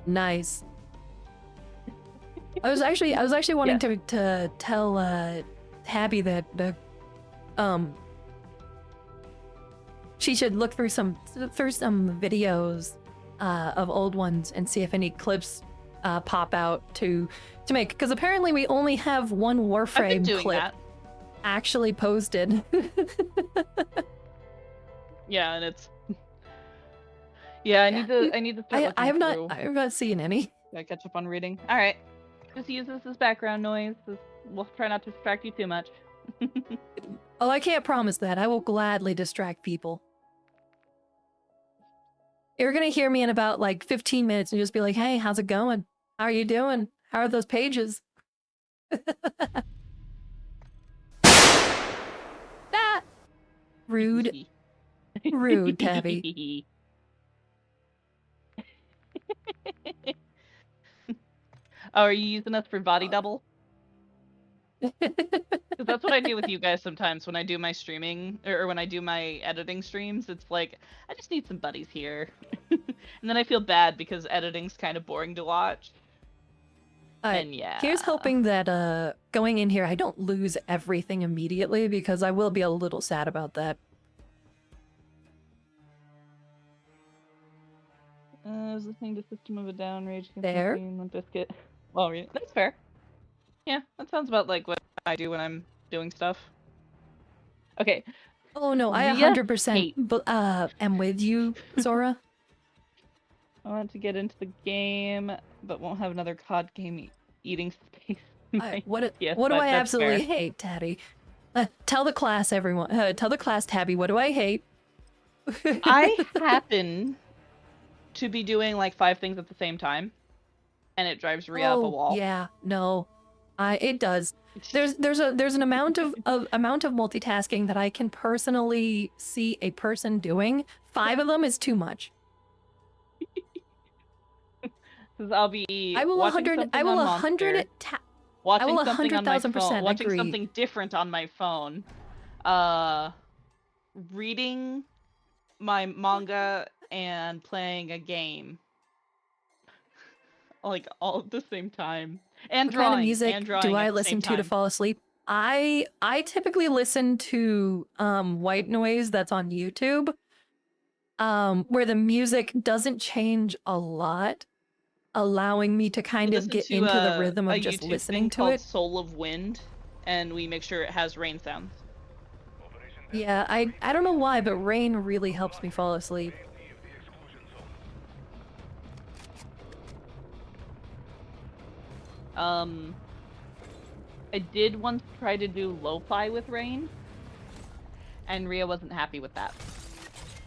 Nice. I was actually wanting to tell Tabby that she should look through some videos of old ones and see if any clips pop out to make, because apparently we only have one Warframe clip actually posted. Yeah, and it's I need to start looking I have through. not seen any. I catch up on reading. All right, just use this as background noise. We'll try not to distract you too much. Oh, I can't promise that. I will gladly distract people. You're gonna hear me in about like 15 minutes and just be like, hey, how's it going? How are you doing? How are those pages? Ah! Rude. Rude, Tabby. Oh, are you using us for body double? Because that's what I do with you guys sometimes when I do my streaming, or when I do my editing streams. It's like, I just need some buddies here. And then I feel bad because editing's kind of boring to watch. And yeah. Here's hoping that going in here I don't lose everything immediately, because I will be a little sad about that. I was listening to System of a Down, Rage Against There. the Machine, Limp Bizkit. Well, that's fair. Yeah, that sounds about like what I do when I'm doing stuff. Okay. Oh no, I 100% am with you, Zora. I want to get into the game, but won't have another COD game eating space. What do I absolutely hate, Tabby? Tell the class, everyone. Tell the class, Tabby, what do I hate? I happen to be doing like 5 things at the same time, and it drives Rhea up a wall. Yeah, no, it does. There's an amount of multitasking that I can personally see a person doing. 5 of them is too much. Because I'll be I will 100,000% watching something different on my phone, reading my manga and playing a game, like all at the same time, and what drawing. Kind of music do I listen to fall asleep? I typically listen to white noise that's on YouTube, where the music doesn't change a lot, allowing me to kind of get into the rhythm of just listening to it. Soul of Wind, and we make sure it has rain sounds. Yeah, I don't know why, but rain really helps me fall asleep. I did once try to do lo-fi with rain, and Rhea wasn't happy with that.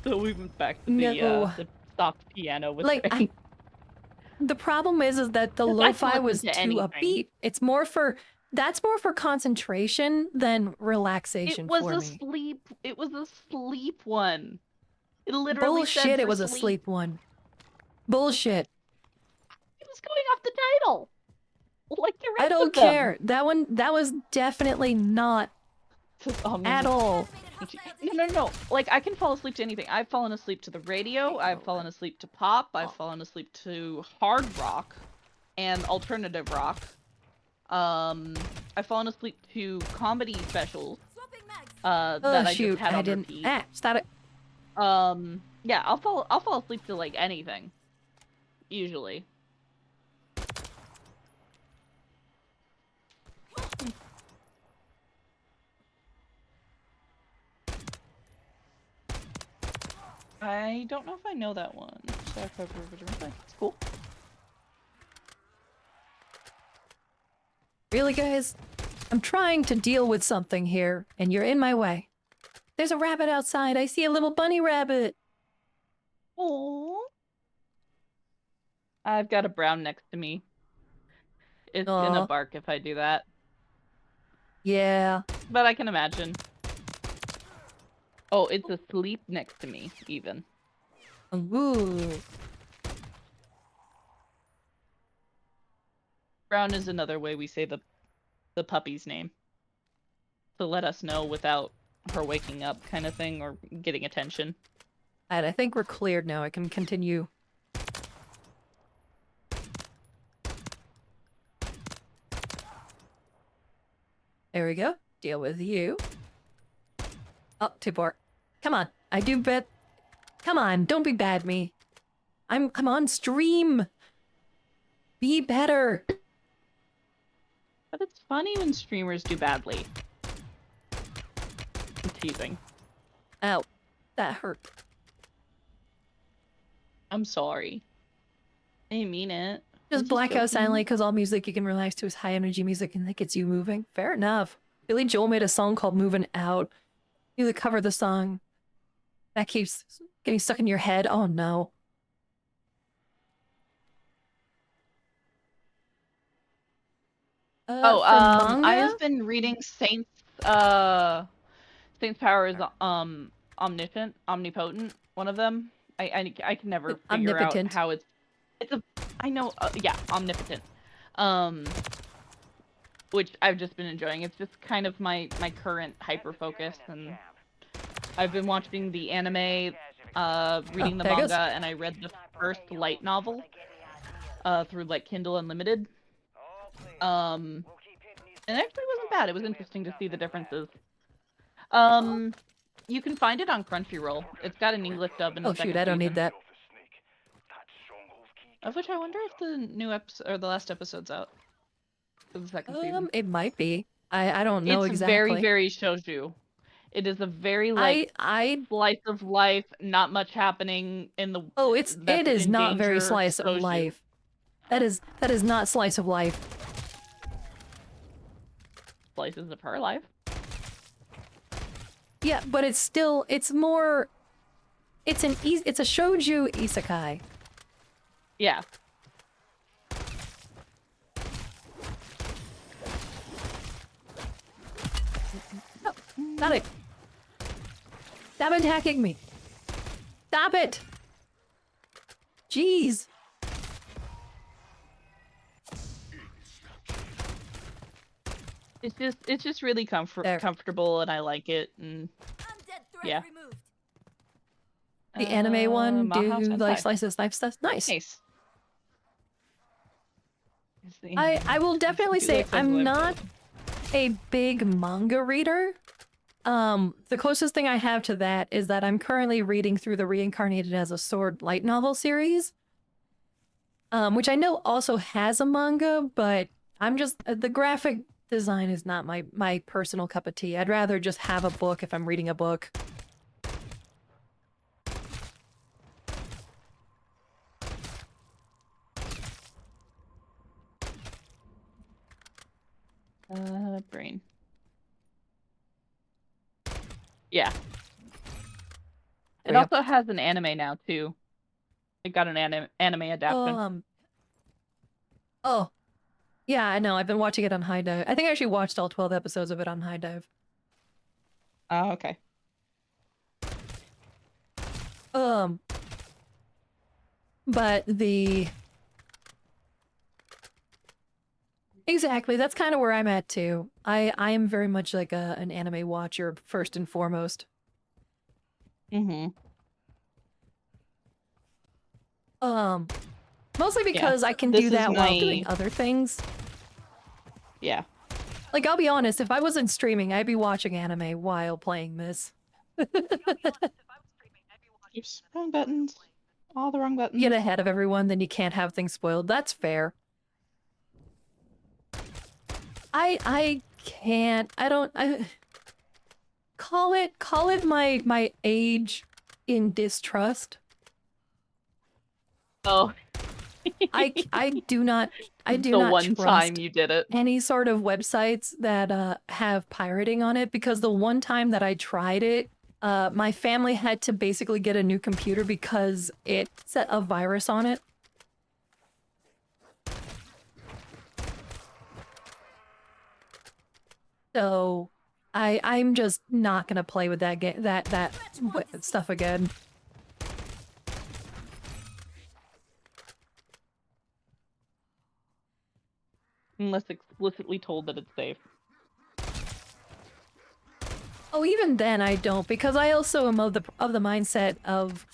So we went back to the soft piano with rain. The problem is that the lo-fi was too upbeat. It's more for concentration than relaxation for me. It was a sleep one. It literally Bullshit, it was a sleep one. Bullshit. It was going off the title. Like the rest I don't care. That was definitely not at all. No. Like, I can fall asleep to anything. I've fallen asleep to the radio. I've fallen asleep to pop. I've fallen asleep to hard rock and alternative rock. I've fallen asleep to comedy specials. That I just had on repeat. Stop it. Yeah, I'll fall asleep to like anything. Usually. I don't know if I know that one. It's cool. Really, guys? I'm trying to deal with something here, and you're in my way. There's a rabbit outside. I see a little bunny rabbit. Aww. I've got a brown next to me. It's gonna bark if I do that. Yeah. But I can imagine. Oh, it's asleep next to me, even. Ooh. Brown is another way we say the puppy's name. To let us know without her waking up, kind of thing, or getting attention. Alright, I think we're cleared now. I can continue. There we go. Deal with you. Oh, too poor. Come on. I do bet. Come on, don't be bad me. I'm on stream. Be better. But it's funny when streamers do badly. I'm teasing. Ow. That hurt. I'm sorry. I didn't mean it. Just black out silently because all music you can relax to is high energy music and that gets you moving. Fair enough. Billy Joel made a song called Moving Out. You cover the song. That keeps getting stuck in your head. Oh no. I have been reading Saints Power is omnipotent, one of them. I can never figure out how it's omnipotent. Which I've just been enjoying. It's just kind of my current hyper focus, and I've been watching the anime, reading the manga, and I read the first light novel through like Kindle Unlimited. And it actually wasn't bad. It was interesting to see the differences. You can find it on Crunchyroll. It's got an English dub and a second shoot, I don't need that. Of which I wonder if the new episode or the last episode's out for the second season. It might be. I don't know exactly. It's very, very shoujo. It is a very like slice of life, not much happening in the. Oh, it is not very slice of life. That is not slice of life. Slices of her life. Yeah, but it's more. It's a shoujo isekai. Yeah. No, not it. Stop attacking me. Stop it. Jeez. It's just really comfortable, and I like it. And yeah. The anime one, do like slices, knife stuff. Nice. I will definitely say I'm not a big manga reader. The closest thing I have to that is that I'm currently reading through the Reincarnated as a Sword light novel series, which I know also has a manga, but I'm just the graphic design is not my personal cup of tea. I'd rather just have a book if I'm reading a book. Brain. Yeah. It also has an anime now too. It got an anime adaptation. Oh. Yeah, I know. I've been watching it on High Dive. I think I actually watched all 12 episodes of it on High Dive. Oh, okay. But exactly, that's kind of where I'm at too. I am very much like an anime watcher first and foremost. Mm-hmm. Mostly because I can do that while doing other things. Yeah. Like, I'll be honest, if I wasn't streaming, I'd be watching anime while playing this. Oops, wrong buttons. All the wrong buttons. Get ahead of everyone, then you can't have things spoiled. That's fair. I can't. Call it my age in distrust. Oh. I do not the one time you did it. Any sort of websites that have pirating on it, because the one time that I tried it, my family had to basically get a new computer because it set a virus on it. So I'm just not gonna play with that game, that stuff again. Unless explicitly told that it's safe. Oh, even then I don't, because I also am of the mindset of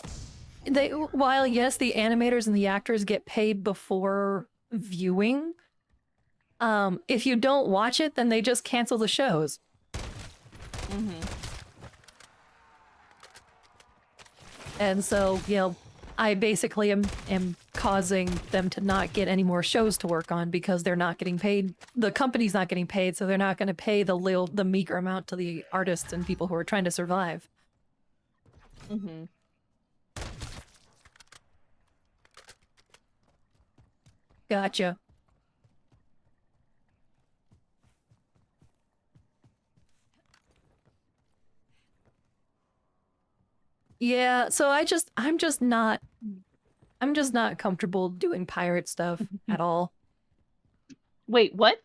while yes, the animators and the actors get paid before viewing, if you don't watch it, then they just cancel the shows. Mm-hmm. And so, you know, I basically am causing them to not get any more shows to work on because they're not getting paid. The company's not getting paid, so they're not going to pay the meager amount to the artists and people who are trying to survive. Mm-hmm. Gotcha. Yeah, so I'm just not comfortable doing pirate stuff at all. Wait, what?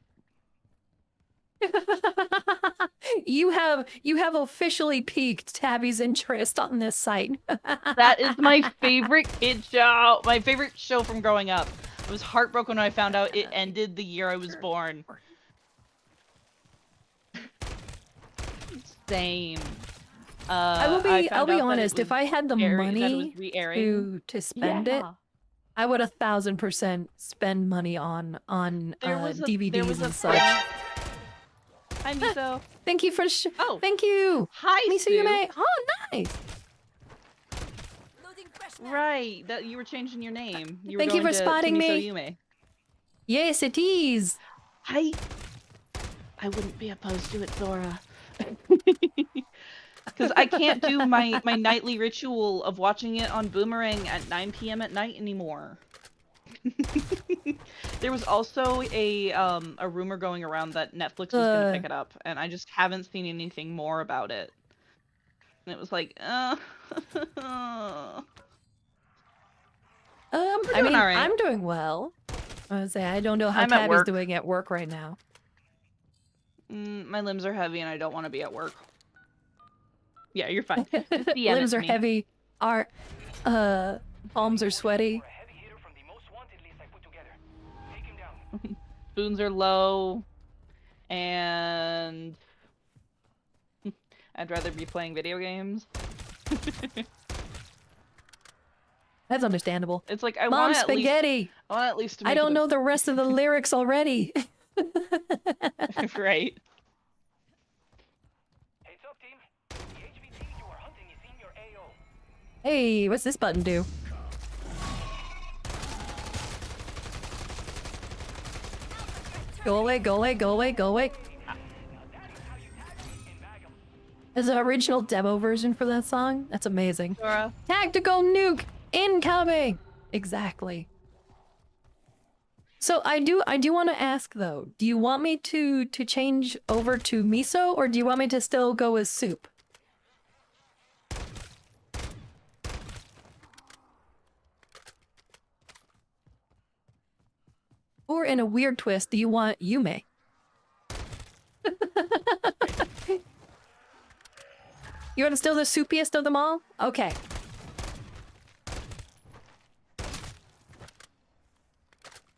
You have officially piqued Tabby's interest on this site. That is my favorite kid show. My favorite show from growing up. I was heartbroken when I found out it ended the year I was born. Same. I'll be honest, if I had the money to spend it, I would 1,000% spend money on DVDs and such. Hi, Miso. Thank you for thank you. Hi, Miso Yume. Oh, nice. Right, that you were changing your name. You Thank you for spotting to me. Yume. Yes, it is. I wouldn't be opposed to it, Zora. Because I can't do my nightly ritual of watching it on Boomerang at 9 p.m. at night anymore. There was also a rumor going around that Netflix was going to pick it up, and I just haven't seen anything more about it. And it was like, I mean, right. I'm doing well. I would say I don't know how Tabby's doing at work right now. My limbs are heavy, and I don't want to be at work. Yeah, you're fine. Limbs are heavy. Our palms are sweaty. Spoons are low, and I'd rather be playing video games. That's understandable. It's like I Mom want spaghetti. I want at least to make I don't know the rest of the lyrics already. Right. Hey, what's this button do? Go away, go away, go away, go away. There's an original demo version for that song. That's amazing. Dora. Tactical nuke incoming. Exactly. So I do want to ask though, do you want me to change over to miso or do you want me to still go as soup? Or in a weird twist, do you want Yume? You want still the soupiest of them all? Okay.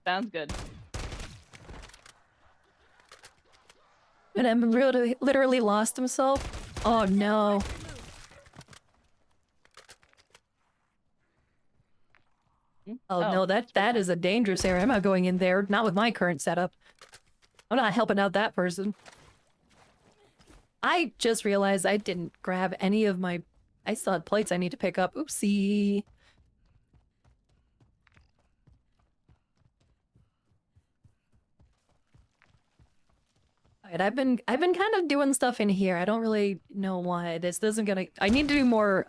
Sounds good. And I'm literally lost himself. Oh no. Oh no, that is a dangerous area. I'm not going in there. Not with my current setup. I'm not helping out that person. I just realized I didn't grab any of my... I still had plates I need to pick up. Oopsie. Alright, I've been kind of doing stuff in here. I don't really know why this isn't gonna... I need to do more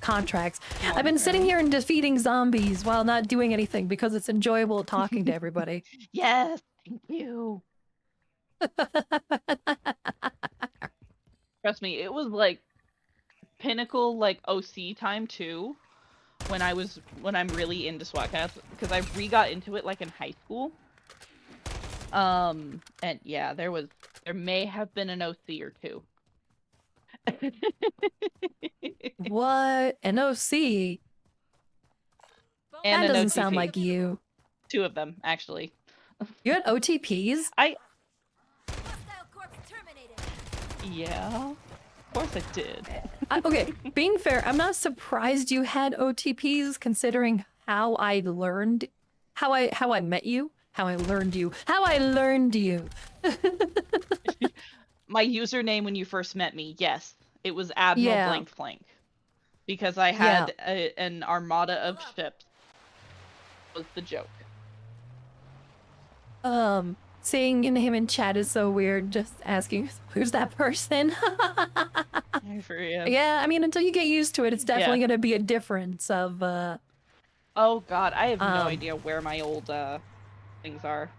contracts. I've been sitting here and defeating zombies while not doing anything because it's enjoyable talking to everybody. Yes, thank you. Trust me, it was like pinnacle like OC time too when I'm really into SWAT cats because I re-got into it like in high school. And yeah, there may have been an OC or two. What? An OC? And that doesn't OTP. sound like you. Two of them, actually. You had OTPs? Yeah. Of course I did. Okay, being fair, I'm not surprised you had OTPs considering how I learned, how I met you, How I learned you. How I learned you. My username when you first met me, yes, it was Admiral Yeah. Blank Flank. Because I had an armada of ships. Was the joke. Seeing him in chat is so weird. Just asking, who's that person? Yeah, I mean, until you get used to it, it's definitely gonna be a difference of, Oh god, I have no idea where my old, things are.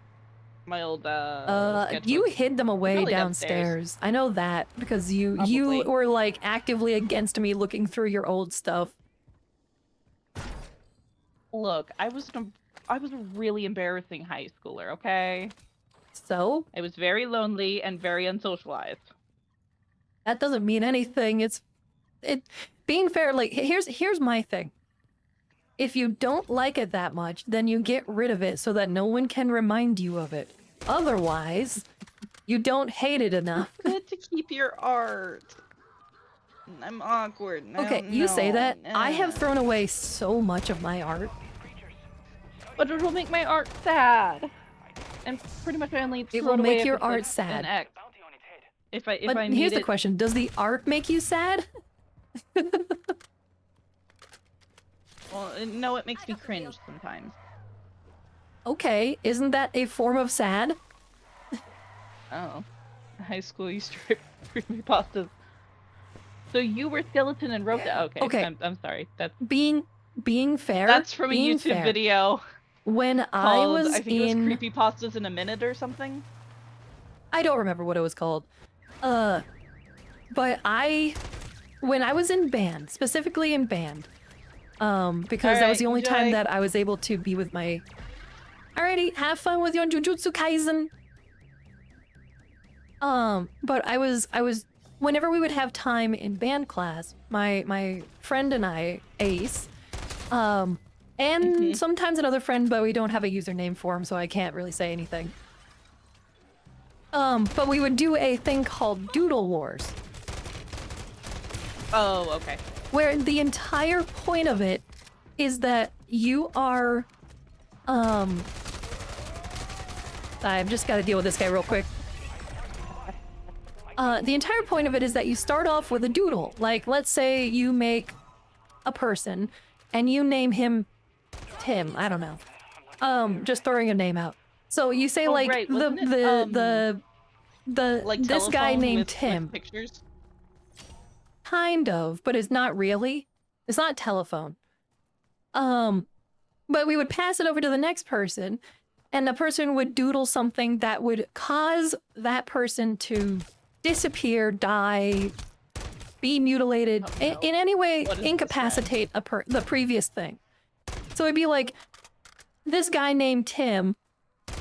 My old, you sketchbooks. hid them away downstairs. I know that, because you were, like, actively against me looking through your old stuff. Look, I was a really embarrassing high schooler, okay? So? I was very lonely and very unsocialized. That doesn't mean anything. Being fair, like, here's my thing. If you don't like it that much, then you get rid of it so that no one can remind you of it. Otherwise, you don't hate it enough. It's good to keep your art. I'm awkward. Okay, you say that. I have thrown away so much of my art. But it'll make my art sad. And pretty much I only it will make your art sad. If I but here's the question: does the art make you sad? Well, no, it makes me cringe sometimes. Okay, isn't that a form of sad? Oh, high school you strip creepypastas. So you were skeleton and wrote that? Okay. Okay. I'm sorry. That's being fair. That's from a YouTube video. When I was I think it was creepypastas in a minute or something. I don't remember what it was called. But when I was in band, specifically in band, because that was the only time that I was able to be with my. Alrighty, have fun with your Jujutsu Kaisen. But I was whenever we would have time in band class, my friend and I, Ace, and sometimes another friend, but we don't have a username for him, so I can't really say anything. But we would do a thing called Doodle Wars. Oh, okay. Where the entire point of it is that you are, I've just got to deal with this guy real quick. The entire point of it is that you start off with a doodle. Like, let's say you make a person and you name him Tim. I don't know. Just throwing a name out. So you say like right. the like this guy named with Tim. Pictures? Kind of, but it's not really. It's not telephone. But we would pass it over to the next person, and the person would doodle something that would cause that person to disappear, die, be mutilated, in any way incapacitate the previous thing. So it'd be like, this guy named Tim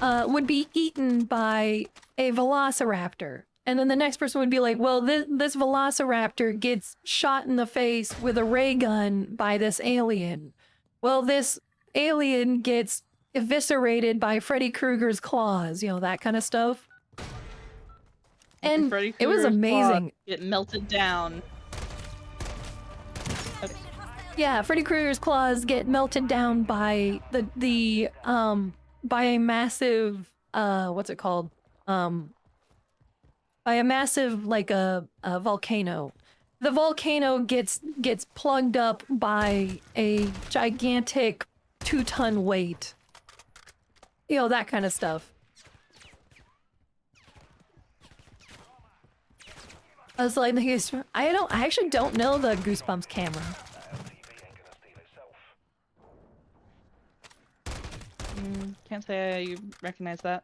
would be eaten by a velociraptor. And then the next person would be like, well, this velociraptor gets shot in the face with a ray gun by this alien. Well, this alien gets eviscerated by Freddy Krueger's claws, you know, that kind of stuff. And it was amazing. It melted down. Okay. Yeah, Freddy Krueger's claws get melted down by by a massive what's it called? By a massive, like a volcano. The volcano gets plugged up by a gigantic 2-ton weight. You know, that kind of stuff. I was like, I actually don't know the Goosebumps camera. Can't say I recognize that.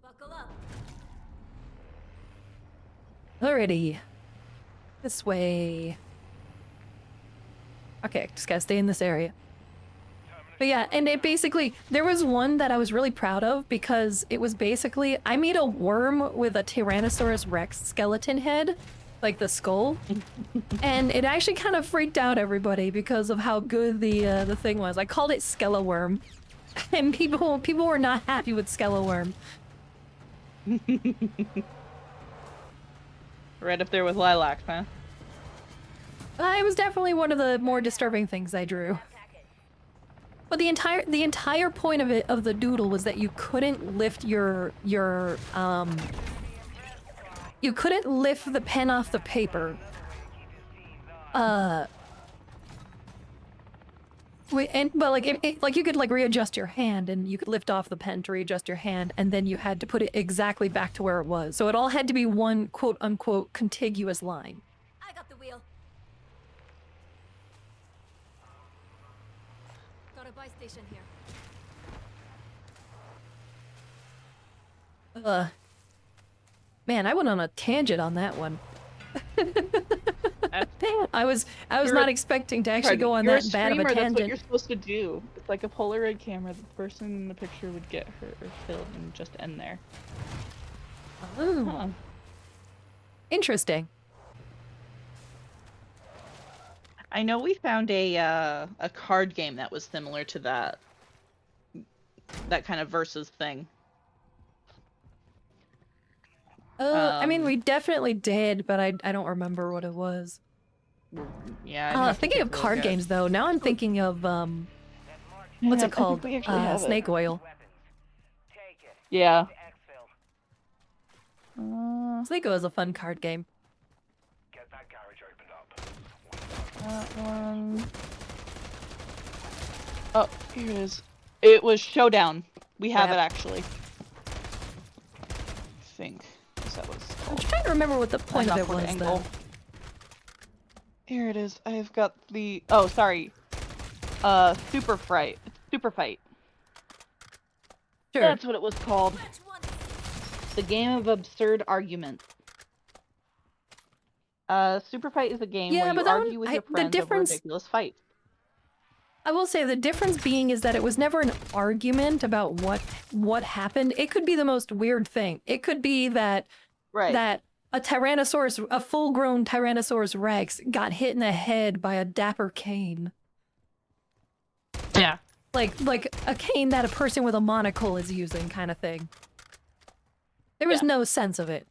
Buckle up. Alrighty. This way. Okay, just gotta stay in this area. But yeah, and it basically, there was one that I was really proud of because it was basically, I made a worm with a Tyrannosaurus Rex skeleton head, like the skull, and it actually kind of freaked out everybody because of how good the thing was. I called it Skeleworm, and people were not happy with Skeleworm. Right up there with Lilac, huh? It was definitely one of the more disturbing things I drew. But the entire point of it, of the doodle, was that you couldn't lift you couldn't lift the pen off the paper. But like you could like readjust your hand, and you could lift off the pen to readjust your hand, and then you had to put it exactly back to where it was. So it all had to be one quote unquote contiguous line. I got the wheel. Got a buy station here. Man, I went on a tangent on that one. Damn, I was not expecting to actually go on that bad of a tangent. That's what you're supposed to do. It's like a Polaroid camera. The person in the picture would get hurt or killed and just end there. Oh. Huh. Interesting. I know we found a card game that was similar to that kind of versus thing. I mean, we definitely did, but I don't remember what it was. Yeah. Thinking of card games, though, now I'm thinking of, what's it called? Snake Oil. Yeah. Snake Oil is a fun card game. Get that garage opened up. That one. Oh, here it is. It was Showdown. We have it, actually. I think. That was I'm trying to remember what the point of it was, though. Here it is. I've got the... Oh, sorry. Super Fight. Super Fight. Sure. That's what it was called. The game of absurd arguments. Super Fight is a game where you argue with your friends over ridiculous fights. I will say the difference being is that it was never an argument about what happened. It could be the most weird thing. It could be that that a full-grown Tyrannosaurus Rex got hit in the head by a dapper cane. Yeah. Like a cane that a person with a monocle is using, kind of thing. There was no sense of it.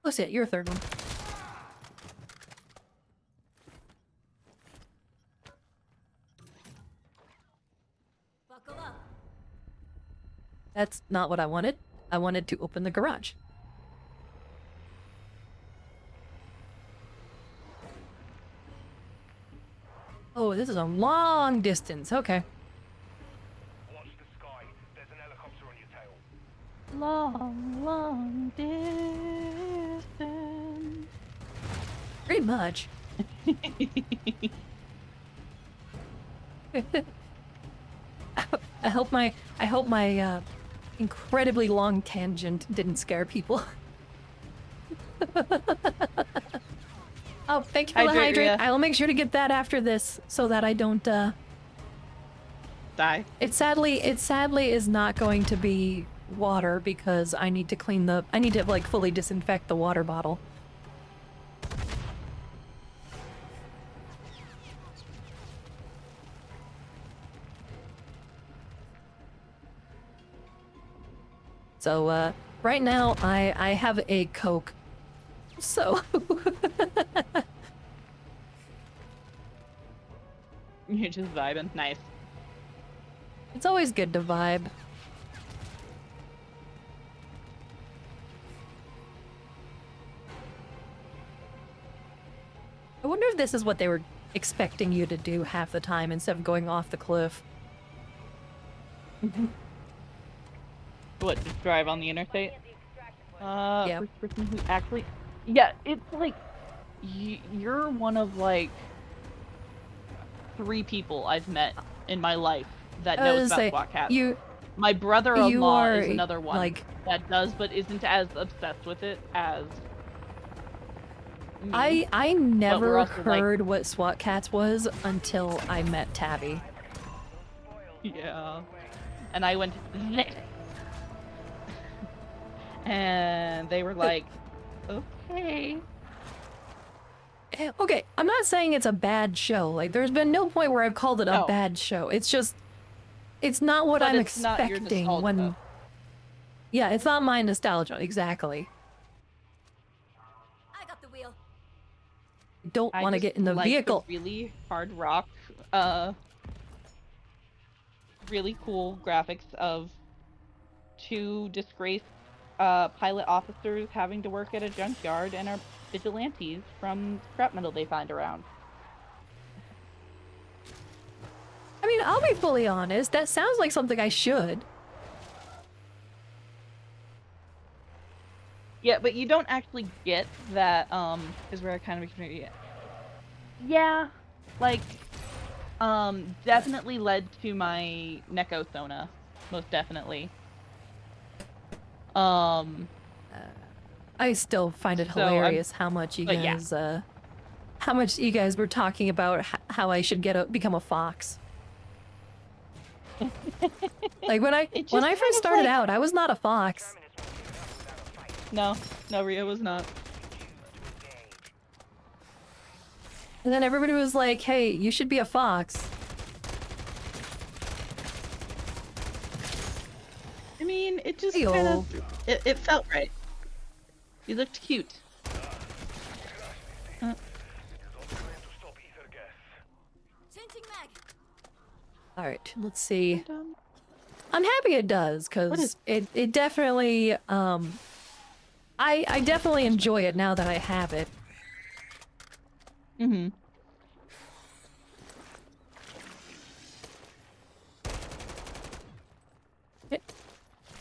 What's it? Your third one. Buckle up. That's not what I wanted. I wanted to open the garage. Oh, this is a long distance. Okay. Watch the sky. There's an helicopter on your tail. Long distance. Pretty much. I hope my incredibly long tangent didn't scare people. Oh, thank you for the hydrate. I'll make sure to get that after this so that I don't Die. It sadly is not going to be water because I need to like fully disinfect the water bottle. So right now I have a Coke. So You're just vibing. Nice. it's always good to vibe. I wonder if this is what they were expecting you to do half the time instead of going off the cliff. What, just drive on the interstate? Yeah. First person who actually... Yeah, it's like... You're one of, like... 3 people I've met in my life that knows about SWAT cats. My brother-in-law is another one that does, but isn't as obsessed with it as me. I never heard what SWAT cats was until I met Tabby. Yeah. And I went, this. And they were like, okay. Okay, I'm not saying it's a bad show. Like, there's been no point where I've called it a bad show. It's just, it's not what I'm expecting when... Yeah, it's not my nostalgia, exactly. I got the wheel. I don't I want to just get in the like vehicle. The really hard rock, really cool graphics of two disgraced pilot officers having to work at a junkyard and are vigilantes from scrap metal they find around. I mean, I'll be fully honest, that sounds like something I should. Yeah, but you don't actually get that, is where I kind of became, yeah, like, definitely led to my Necosona, most definitely. I still find it So I'm- hilarious how much you but yeah. guys, how much you guys were talking about how I should become a fox. Like when I It when just I kind first of, started like- out, I was not a fox. No, Ria was not. And then everybody was like, "Hey, you should be a fox." I mean, it just Hey-o. kind of, it felt right. You looked cute. Changing mag. All right, let's see. I'm happy it does, because is- it definitely, I definitely enjoy it now that I have it. Mm-hmm.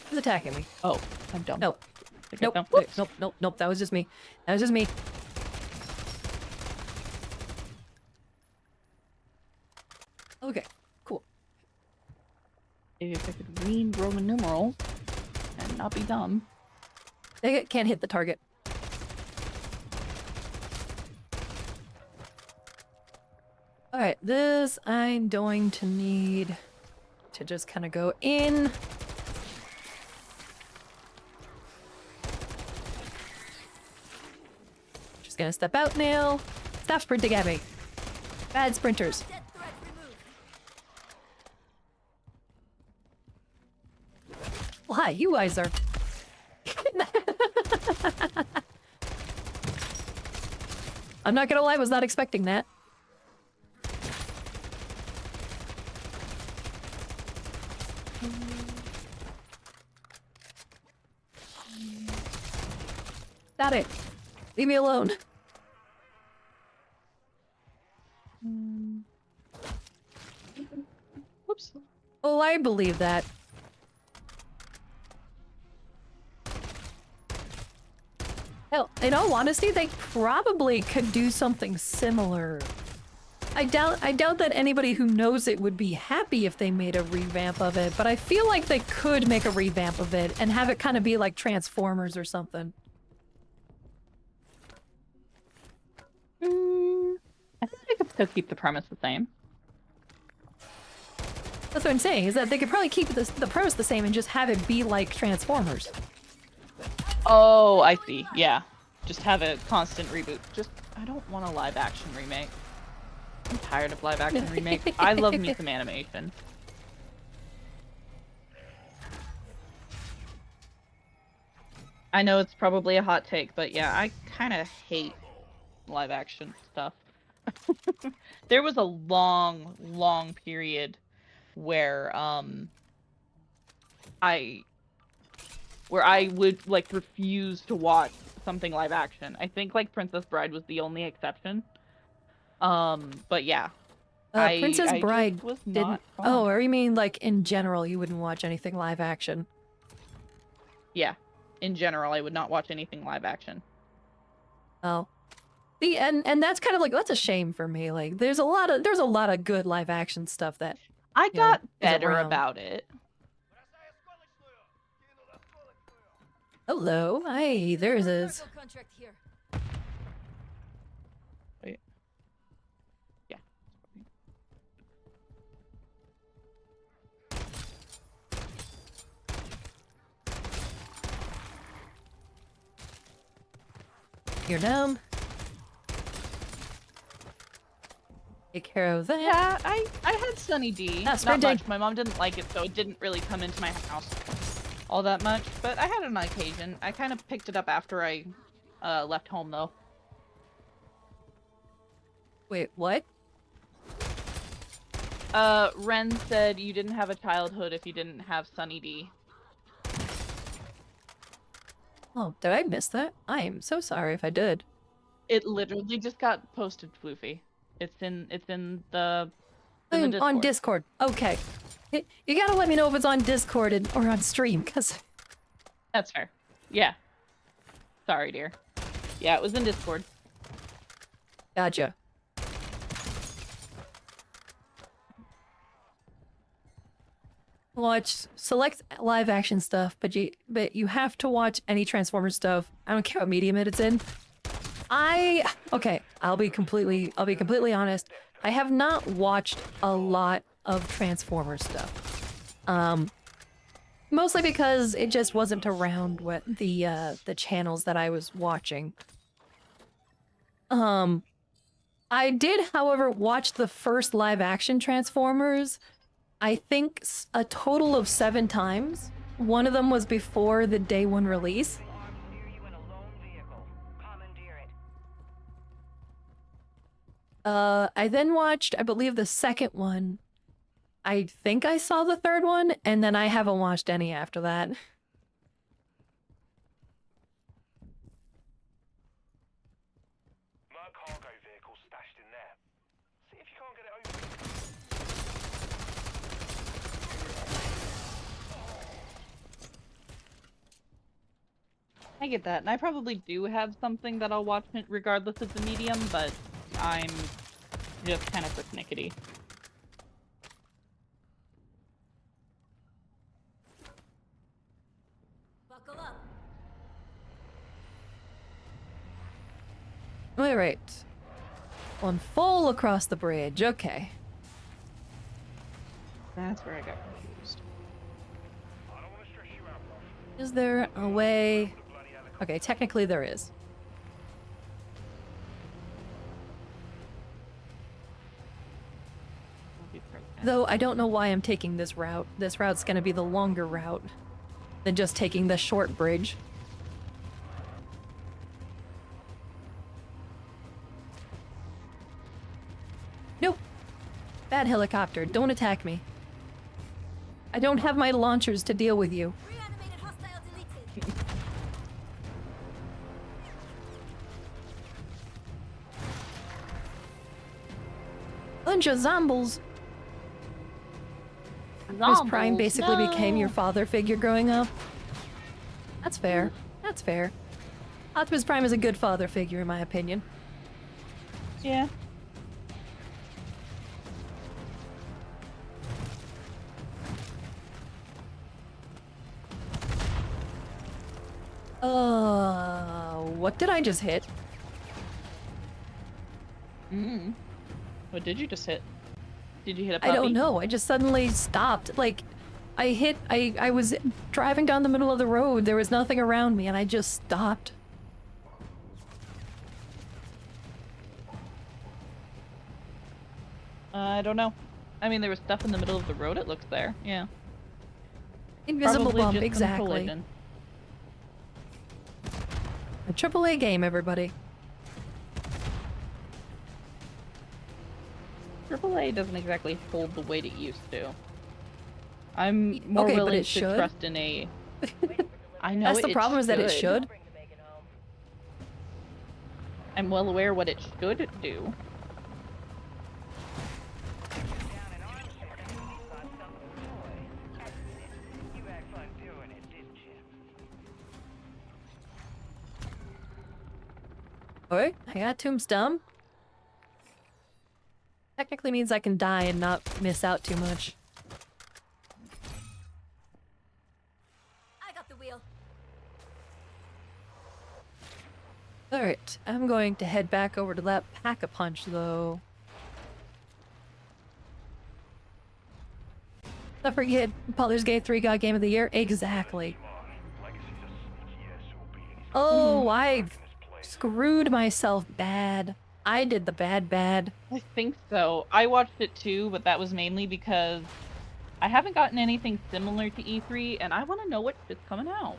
Who's attacking me? Oh, I'm dumb. Nope. Okay, Nope. no. Wait, nope. Nope. Nope. That was just me. That was just me. Okay. Cool. Maybe if I could read Roman numerals and not be dumb. They can't hit the target. Alright, this I'm going to need to just kind of go in. Just gonna step out now. Stop sprinting at me. Bad sprinters. Dead threat removed. Well, hi, you guys are. I'm not gonna lie, I was not expecting that. Got it. Leave me alone. Whoops. Oh, I believe that. Hell, in all honesty, they probably could do something similar. I doubt that anybody who knows it would be happy if they made a revamp of it, but I feel like they could make a revamp of it and have it kind of be like Transformers or something. I think they could still keep the premise the same. That's what I'm saying, is that they could probably keep the premise the same and just have it be like Transformers. Oh, I see. Yeah. Just have a constant reboot. I don't want a live action remake. I'm tired of live action remakes. I love me some animation. I know it's probably a hot take, but yeah, I kind of hate live action stuff. There was a long period where I would like refuse to watch something live action. I think like Princess Bride was the only exception. But yeah. Princess I Bride just was didn't. not fond. Oh, or you mean like in general, you wouldn't watch anything live action? Yeah. In general, I would not watch anything live action. Oh, and that's kind of like that's a shame for me. Like, there's a lot of good live action stuff that I you know, got is better around. about it. Hello, hey, there's his. Cargo contract here. Wait. Yeah. You're down. Take care of that. Yeah, I had Sunny D. Ah, Not sprinting. much. My mom didn't like it, so it didn't really come into my house all that much, but I had it on occasion. I kind of picked it up after I left home, though. Wait, what? Ren said you didn't have a childhood if you didn't have Sunny D. Oh, did I miss that? I am so sorry if I did. It literally just got posted, Floofy. It's in the On Discord. Okay. You gotta let me know if it's on Discord or on stream, because... That's fair. Yeah. Sorry, dear. Yeah, it was in Discord. Gotcha. Watch select live action stuff, but you have to watch any Transformers stuff. I don't care what medium it's in. Okay, I'll be completely honest. I have not watched a lot of Transformers stuff. Mostly because it just wasn't around what the channels that I was watching. I did, however, watch the first live action Transformers, I think a total of 7 times. One of them was before the day 1 release. Armed near you in a lone vehicle. Commandeer it. I then watched, I believe, the second one. I think I saw the third one, and then I haven't watched any after that. Merc cargo vehicle stashed in there. See if you can't get it over. I get that, and I probably do have something that I'll watch regardless of the medium, but I'm just kind of persnickety. Buckle up. Alright. One full across the bridge, okay. That's where I got confused. I don't want to stress you out, Ruff. Is there a way... The bloody helicopter. Okay, technically there is. Though I don't know why I'm taking this route. This route's gonna be the longer route than just taking the short bridge. Nope. Bad helicopter, don't attack me. I don't have my launchers to deal with you. Reanimated hostile deleted. Bunch of zombies. Miss Prime basically became your father figure growing up. That's fair. That's fair. Optimus Prime is a good father figure in my opinion. Yeah. What did I just hit? What did you just hit? Did you hit a puppy? I don't know. I just suddenly stopped. Like, I was driving down the middle of the road. There was nothing around me, and I just stopped. I don't know. I mean, there was stuff in the middle of the road, it looks there. Yeah. Invisible Probably bump, just some exactly. collision. A AAA game, everybody. AAA doesn't exactly hold the weight it used to. I'm more Okay, but willing it to should. trust in a... I know That's the problem is that it should. I'm well aware what it should do. Down in arms, thought something toy. You had fun doing it, didn't you? Alright, I got tombstone. Technically means I can die and not miss out too much. I got the wheel. Alright, I'm going to head back over to that Pack-a-Punch, though. Don't forget, Baldur's Gate 3 got Game of the Year? Exactly. Oh, I screwed myself bad. I did the bad. I think so. I watched it too, but that was mainly because I haven't gotten anything similar to E3, and I want to know what shit's coming out.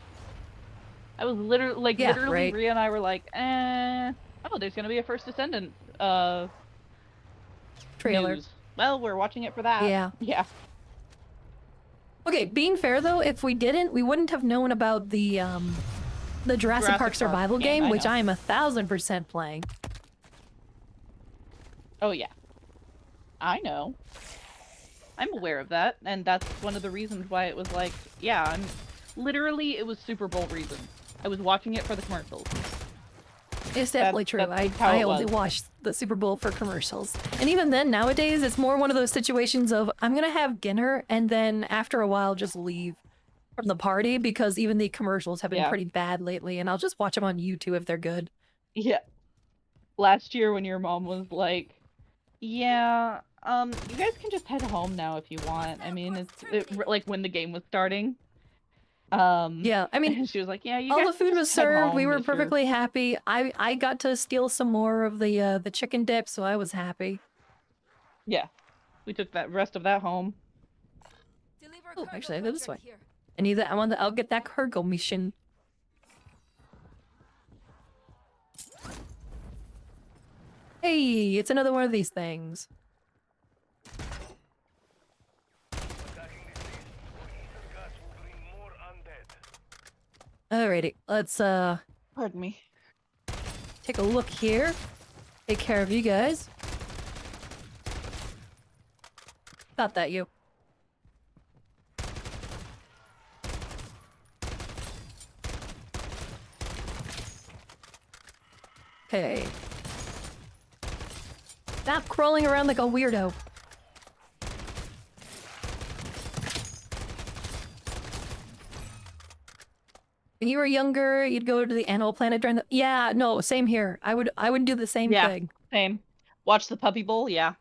I was literally, Yeah, literally, right. Rhea and I were like, oh, there's gonna be a First Descendant, Trailer. news. Well, we're watching it for that. Yeah. Yeah. Okay, being fair though, if we didn't, we wouldn't have known about the Jurassic Park Park survival game, game, I which know. I am 1000% playing. Oh, yeah. I know. I'm aware of that, and that's one of the reasons why it was like, yeah, literally, it was Super Bowl reason. I was watching it for the commercials. It's definitely true. that's how I it only was. watch the Super Bowl for commercials. And even then, nowadays, it's more one of those situations of I'm gonna have dinner and then after a while just leave from the party because even the commercials have been Yeah. pretty bad lately, and I'll just watch them on YouTube if they're good. Yeah. Last year when your mom was like, yeah, you guys can just head home now if you want. I mean, like when the game was starting. Yeah, I mean, And she was like, yeah, you all guys the can food just was head served. We home were if you're-" perfectly happy. I got to steal some more of the chicken dip, so I was happy. Yeah. We took that rest of that home. Deliver Oh, cargo actually, I go this way. contract here. I need that. I'll get that cargo mission. Hey, it's another one of these things. Attacking this east. Ether gas will bring more undead. Alrighty, let's Pardon me. take a look here. Take care of you guys. Got that, you. Okay. Stop crawling around like a weirdo. When you were younger, you'd go to the Animal Planet during the— Yeah, no, same here. I would do the same Yeah. thing. Same. Watch the Puppy Bowl, yeah.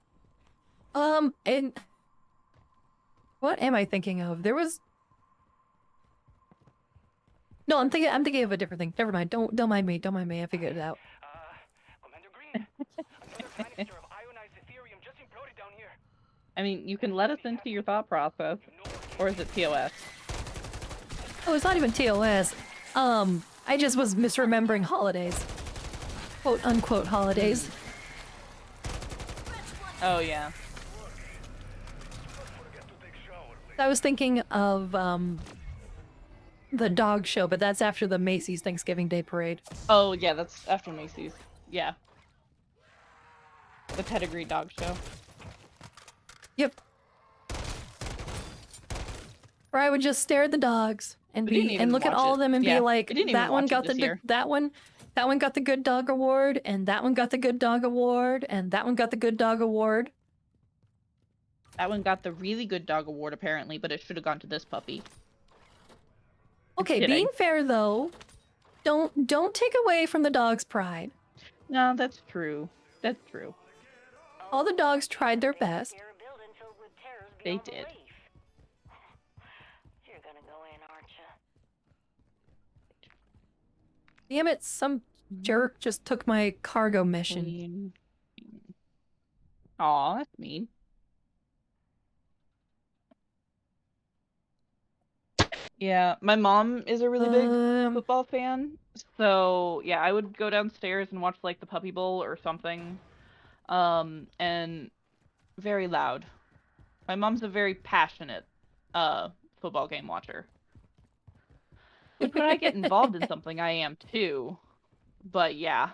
And what am I thinking of? There was— No, I'm thinking of a different thing. Never mind. Don't mind me. Don't mind me. I figured it out. Commander Green, another canister of ionized Ethereum just imploded down here. I mean, you can let us into your thought process. Or is it POS? Oh, it's not even TOS. I just was misremembering holidays. Quote unquote holidays. Oh, yeah. Forget to take shower later. I was thinking of the dog show, but that's after the Macy's Thanksgiving Day Parade. Oh, yeah, that's after Macy's. Yeah. The Pedigree Dog Show. Yep. Where I would just stare at the dogs and We didn't be even and look at watch all it. of them and Yeah, be we like, didn't even that one watch it got the this year. that one got the good dog award, and that one got the good dog award, and that one got the good dog award. That one got the really good dog award, apparently, but it should have gone to this puppy. Okay, kidding. being fair though, don't take away from the dog's pride. No, that's true. That's true. All the dogs tried their best. You're a building filled with terrors They beyond did. belief. You're gonna go in, aren't you? Damn it, some jerk just took my cargo mission. Aw, that's mean. Yeah, my mom is a really big football fan, so yeah, I would go downstairs and watch like the Puppy Bowl or something, and very loud. My mom's a very passionate football game watcher. Which when I get involved in something, I am too. But yeah,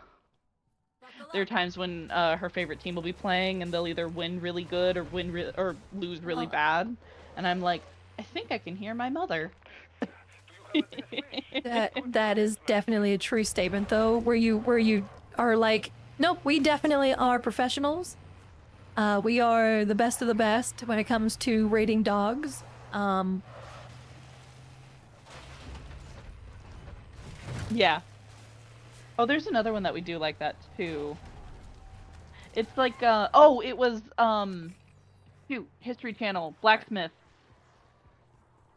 there are times when her favorite team will be playing and they'll either win really good or or lose really bad, and I'm like, I think I can hear my mother. That is definitely a true statement though, where you are like, nope, we definitely are professionals. We are the best of the best when it comes to rating dogs. Yeah. Oh, there's another one that we do like that too. It's like oh, it was shoot, History Channel, Blacksmith.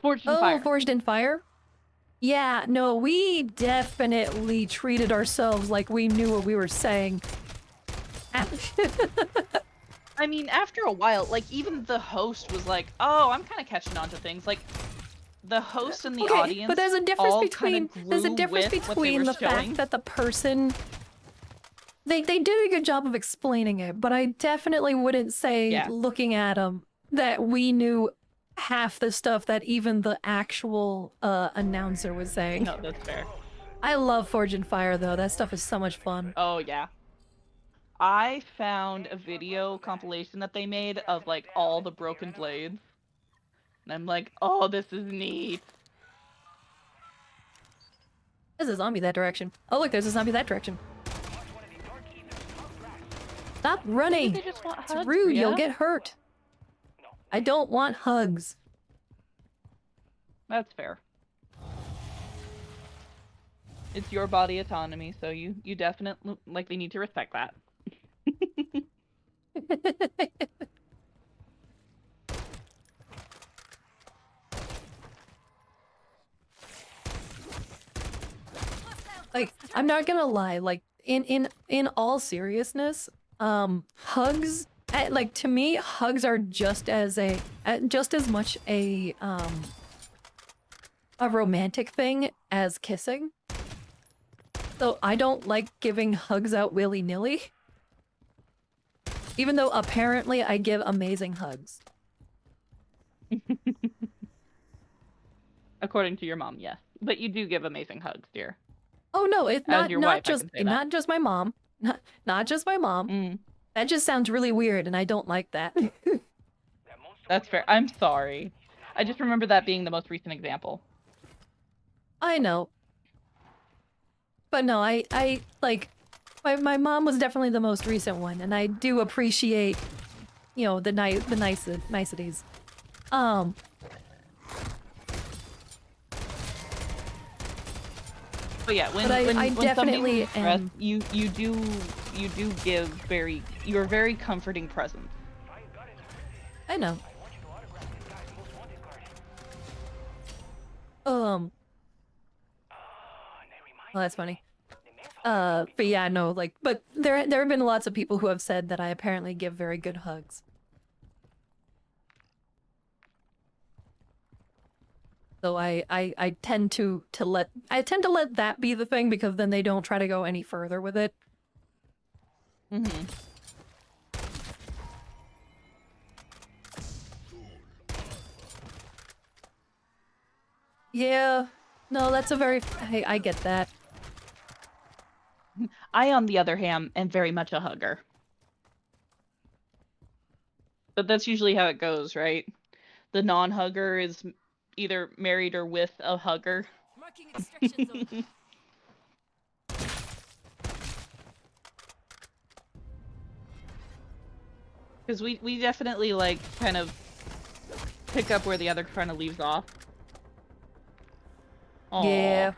Forged in Fire. Forged in Fire? Yeah, no, we definitely treated ourselves like we knew what we were saying. I mean, after a while, like, even the host was like, "Oh, I'm kind of catching on to things." Like, the host and the Okay, audience but there's a difference all kind between of there's a grew difference with what they between were the showing. fact that the person they did a good job of explaining it, but I definitely wouldn't say Yeah. looking at them that we knew half the stuff that even the actual announcer was saying. No, that's fair. I love Forge and Fire though. That stuff is so much fun. Oh yeah. I found a video compilation that they made of like all the broken blades. And I'm like, "Oh, this is neat." There's a zombie that direction. Oh look, there's a zombie that direction. Stop Maybe running. they just want It's hugs, rude. You'll Rhea. get hurt. I don't want hugs. That's fair. It's your body autonomy, so you definitely likely need to respect that. Like, I'm not gonna lie, like in all seriousness, hugs like to me hugs are just as much a romantic thing as kissing. So I don't like giving hugs out willy-nilly. Even though apparently I give amazing hugs. According to your mom, yes. But you do give amazing hugs, dear. Oh no, it's As your wife, I can say that. not just my mom. Not just my mom. Mm, That just sounds really weird and I don't like that. that's fair. I'm sorry. I just remember that being the most recent example. I know. But no, I like my mom was definitely the most recent one and I do appreciate, you know, the niceties. But yeah, when, But I when somebody's definitely stressed, am. you do give you're a very comforting presence. I know. Well, that's funny. But yeah, no, like, but there have been lots of people who have said that I apparently give very good hugs. So I tend to let that be the thing because then they don't try to go any further with it. Mm-hmm. Yeah. No, that's a very I get that. I, on the other hand, am very much a hugger. But that's usually how it goes, right? The non-hugger is either married or with a hugger. Marking extraction zone. Because we definitely, like, kind of pick up where the other kind of leaves off. Aw. Yeah.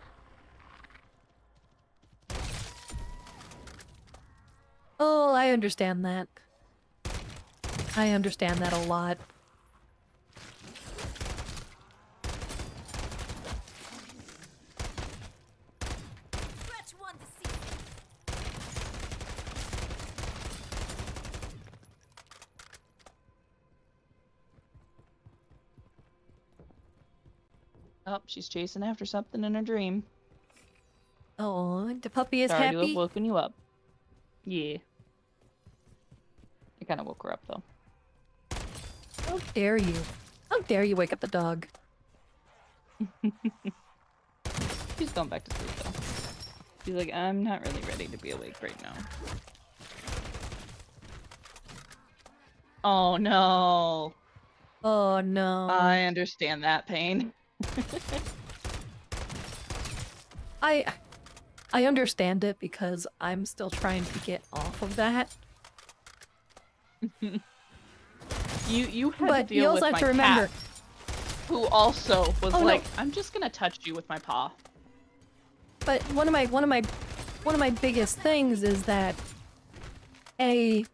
Oh, I understand that. I understand that a lot. Scratch one to see. Oh, she's chasing after something in her dream. Oh, the puppy is Sorry to have happy. woken you up. Yeah. I kind of woke her up, though. How dare you? How dare you wake up the dog? She's going back to sleep, though. She's like, I'm not really ready to be awake right now. Oh, no. Oh no. I understand that pain. I understand it because I'm still trying to get off of that. You had But to you deal also with have my to remember. cat, who also was Oh, no. like, I'm just gonna touch you with my paw. But one of my biggest things is that you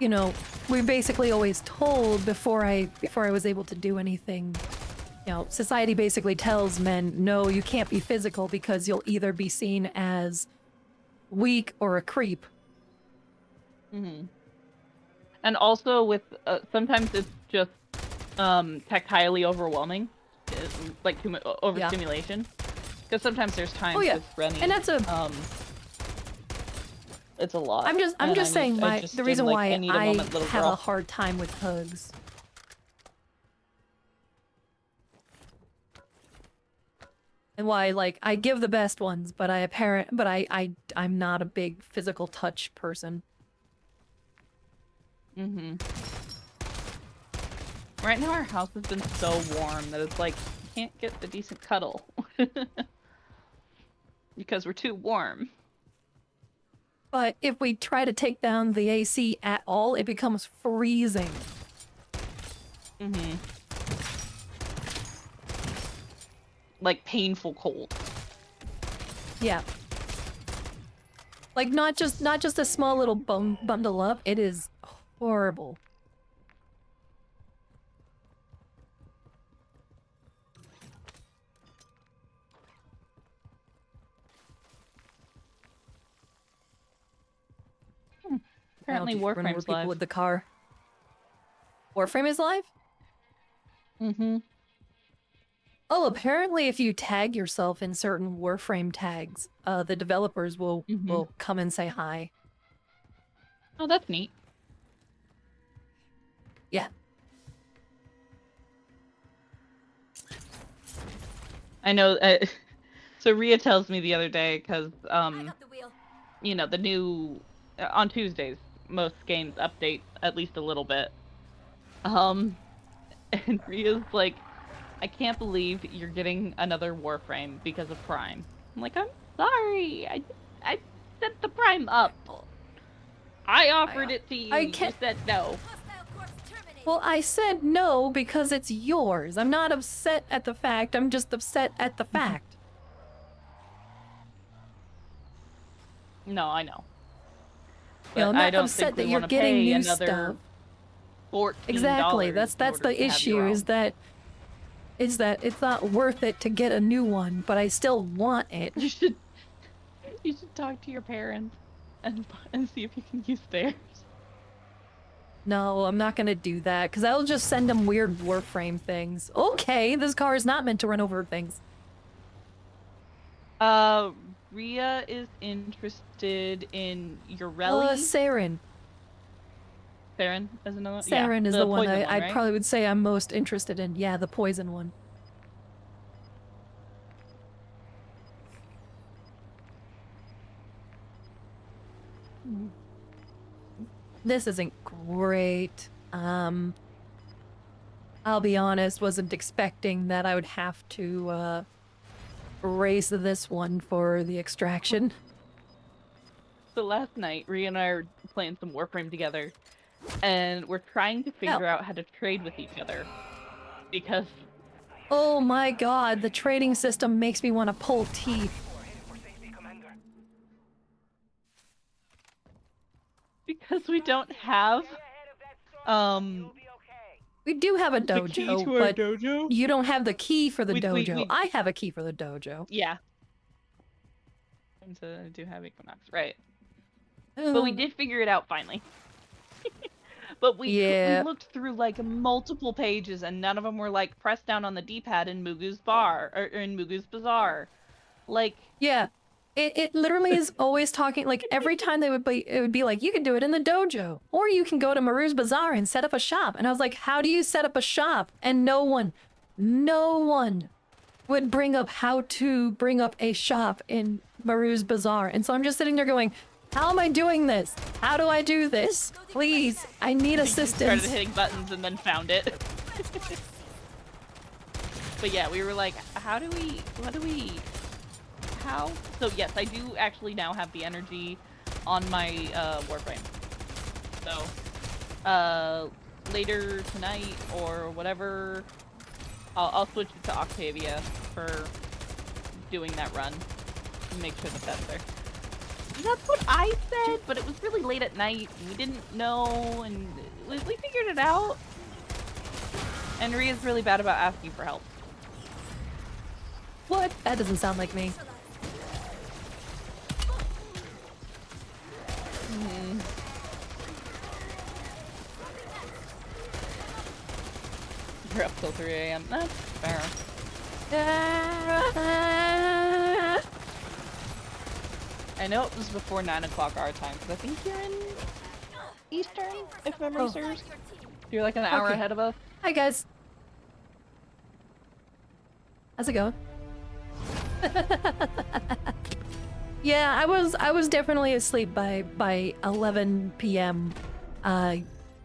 know, we basically always told before I was able to do anything. You know, society basically tells men, no, you can't be physical because you'll either be seen as weak or a creep. Mm-hmm. And also with sometimes it's just tactilely overwhelming, like overstimulation. Because sometimes there's times with running. And that's a it's a lot. I'm just saying the reason why I have girl. a hard time with hugs. And why, like, I give the best ones, but I'm not a big physical touch person. Mm-hmm. Right now our house has been so warm that it's like, you can't get a decent cuddle. Because we're too warm. But if we try to take down the AC at all, it becomes freezing. Mm-hmm. Like painful cold. Yeah. Like not just a small little bundle up. It is horrible. Apparently Warframe's live. With the car. Warframe is live? Mm-hmm. Oh, apparently if you tag yourself in certain Warframe tags, the developers will come and say hi. Oh, that's neat. Yeah. I know. So Rhea tells me the other day because I got the wheel. you know, the new on Tuesdays most games update at least a little bit. And Rhea's like, I can't believe you're getting another Warframe because of Prime. I'm like, I'm sorry. I set the Prime up. I offered it to you. You said no. Hostile corpse terminated. Well, I said no because it's yours. I'm not upset at the fact. I'm just upset at the fact. No, I know. You know, I'm But I not don't upset think we that you're wanna getting pay new another stuff. $14 Exactly. That's in order the to have issue your is own. that it's not worth it to get a new one, but I still want it. You should talk to your parents and see if you can use theirs. No, I'm not gonna do that because I'll just send them weird Warframe things. Okay, this car is not meant to run over things. Rhea is interested in Urelli. Saren. Saren is another one? Saren Yeah, is the one poison I right? probably would say I'm most interested in. Yeah, the poison one. This isn't great. I'll be honest, wasn't expecting that I would have to raise this one for the extraction. So last night, Rhea and I are playing some Warframe together, and we're trying to figure out how to trade with each other. Because... Oh my god, the trading system makes me want to pull teeth. Because we don't have, we do have a the key dojo, to our but dojo. you don't have the key for the We- dojo. I have a key for the dojo. Yeah. And so I do have Equinox, right. But we did figure it out finally. But we looked through like multiple pages and none of them were like press down on the D-pad in Mugu's bar or in Mugu's Bazaar. Like Yeah. It literally is always talking, like every time it would be like, you can do it in the dojo, or you can go to Maru's Bazaar and set up a shop. And I was like, how do you set up a shop? And no one would bring up how to bring up a shop in Maru's Bazaar. And so I'm just sitting there going, how am I doing this? How do I do this? Please, I need assistance. started hitting buttons and then found it. But yeah, we were like, how? So yes, I do actually now have the energy on my Warframe. So later tonight or whatever, I'll switch it to Octavia for doing that run and make sure that that's there. That's what I said, but it was really late at night. And we didn't know, and we figured it out. And Rhea's really bad about asking for help. What? That doesn't sound like me. We're up till 3 a.m. That's fair. I know it was before 9 o'clock our time, because I think you're in Eastern, if memory serves. You're like an hour Okay. ahead of us. Hi guys. How's it going? Yeah, I was definitely asleep by 11 p.m.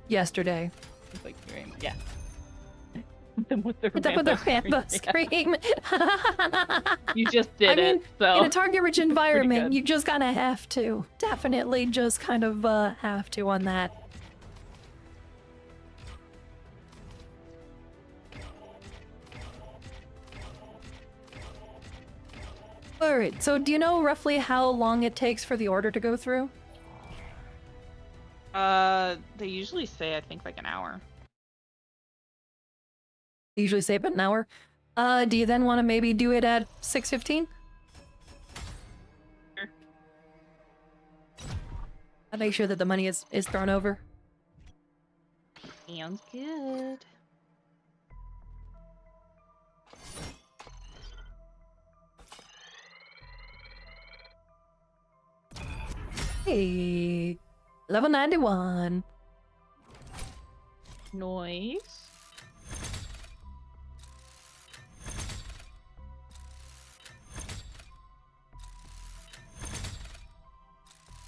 Yesterday. It's like, yeah. Them with the Hit up with the Rambo Rambo scream. You just did I mean, it, so. in a target-rich environment, good. you just kind of have to. Definitely just kind of have to on that. Alright, so do you know roughly how long it takes for the order to go through? They usually say, I think, like an hour. They usually say about an hour. Do you then want to maybe do it at 6:15? Sure. I'll make sure that the money is thrown over. Sounds good. Hey, level 91. Noise.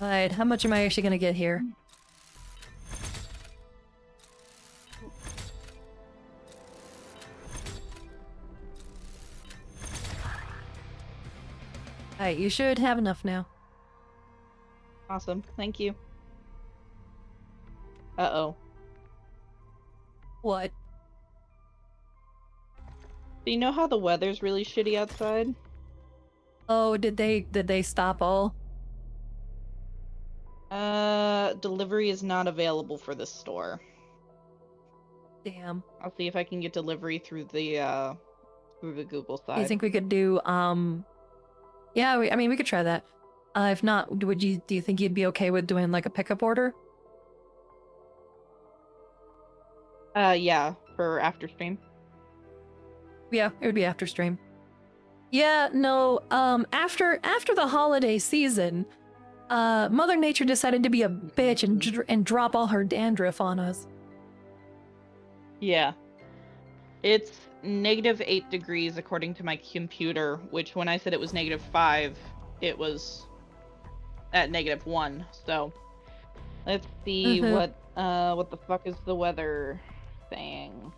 Alright, how much am I actually gonna get here? Alright, you should have enough now. Awesome. Thank you. Uh-oh. What? Do you know how the weather's really shitty outside? Oh, did they stop all? Delivery is not available for this store. Damn. I'll see if I can get delivery through the Google side. Do you think we could do yeah, I mean we could try that. If not, do you think you'd be okay with doing like a pickup order? Yeah, for after stream. Yeah, it would be after stream. Yeah, no, after the holiday season, Mother Nature decided to be a bitch and drop all her dandruff on us. Yeah. It's -8 degrees according to my computer, which when I said it was -5, it was at -1. So let's see what the fuck is the weather saying.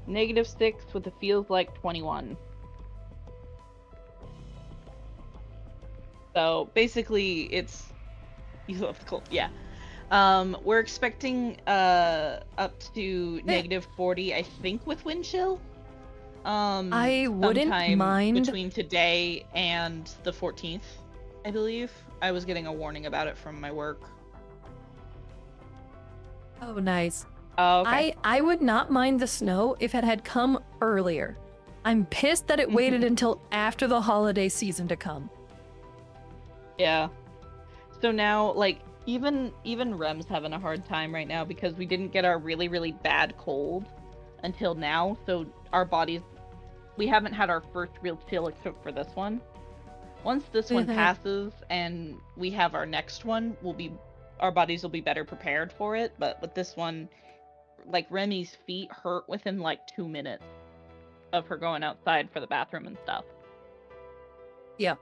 -6 with a feels like 21. So basically it's you love the cold, yeah. We're expecting up to -40, I think, with wind chill. I wouldn't sometime mind between today and the 14th, I believe. I was getting a warning about it from my work. Oh, nice. Oh, okay. I would not mind the snow if it had come earlier. I'm pissed that it waited until after the holiday season to come. Yeah. So now, like, even Rem's having a hard time right now because we didn't get our really, really bad cold until now. So our bodies, we haven't had our first real chill except for this one. Once this one passes and we have our next one, our bodies will be better prepared for it. But with this one, like, Remy's feet hurt within like 2 minutes of her going outside for the bathroom and stuff. Yeah.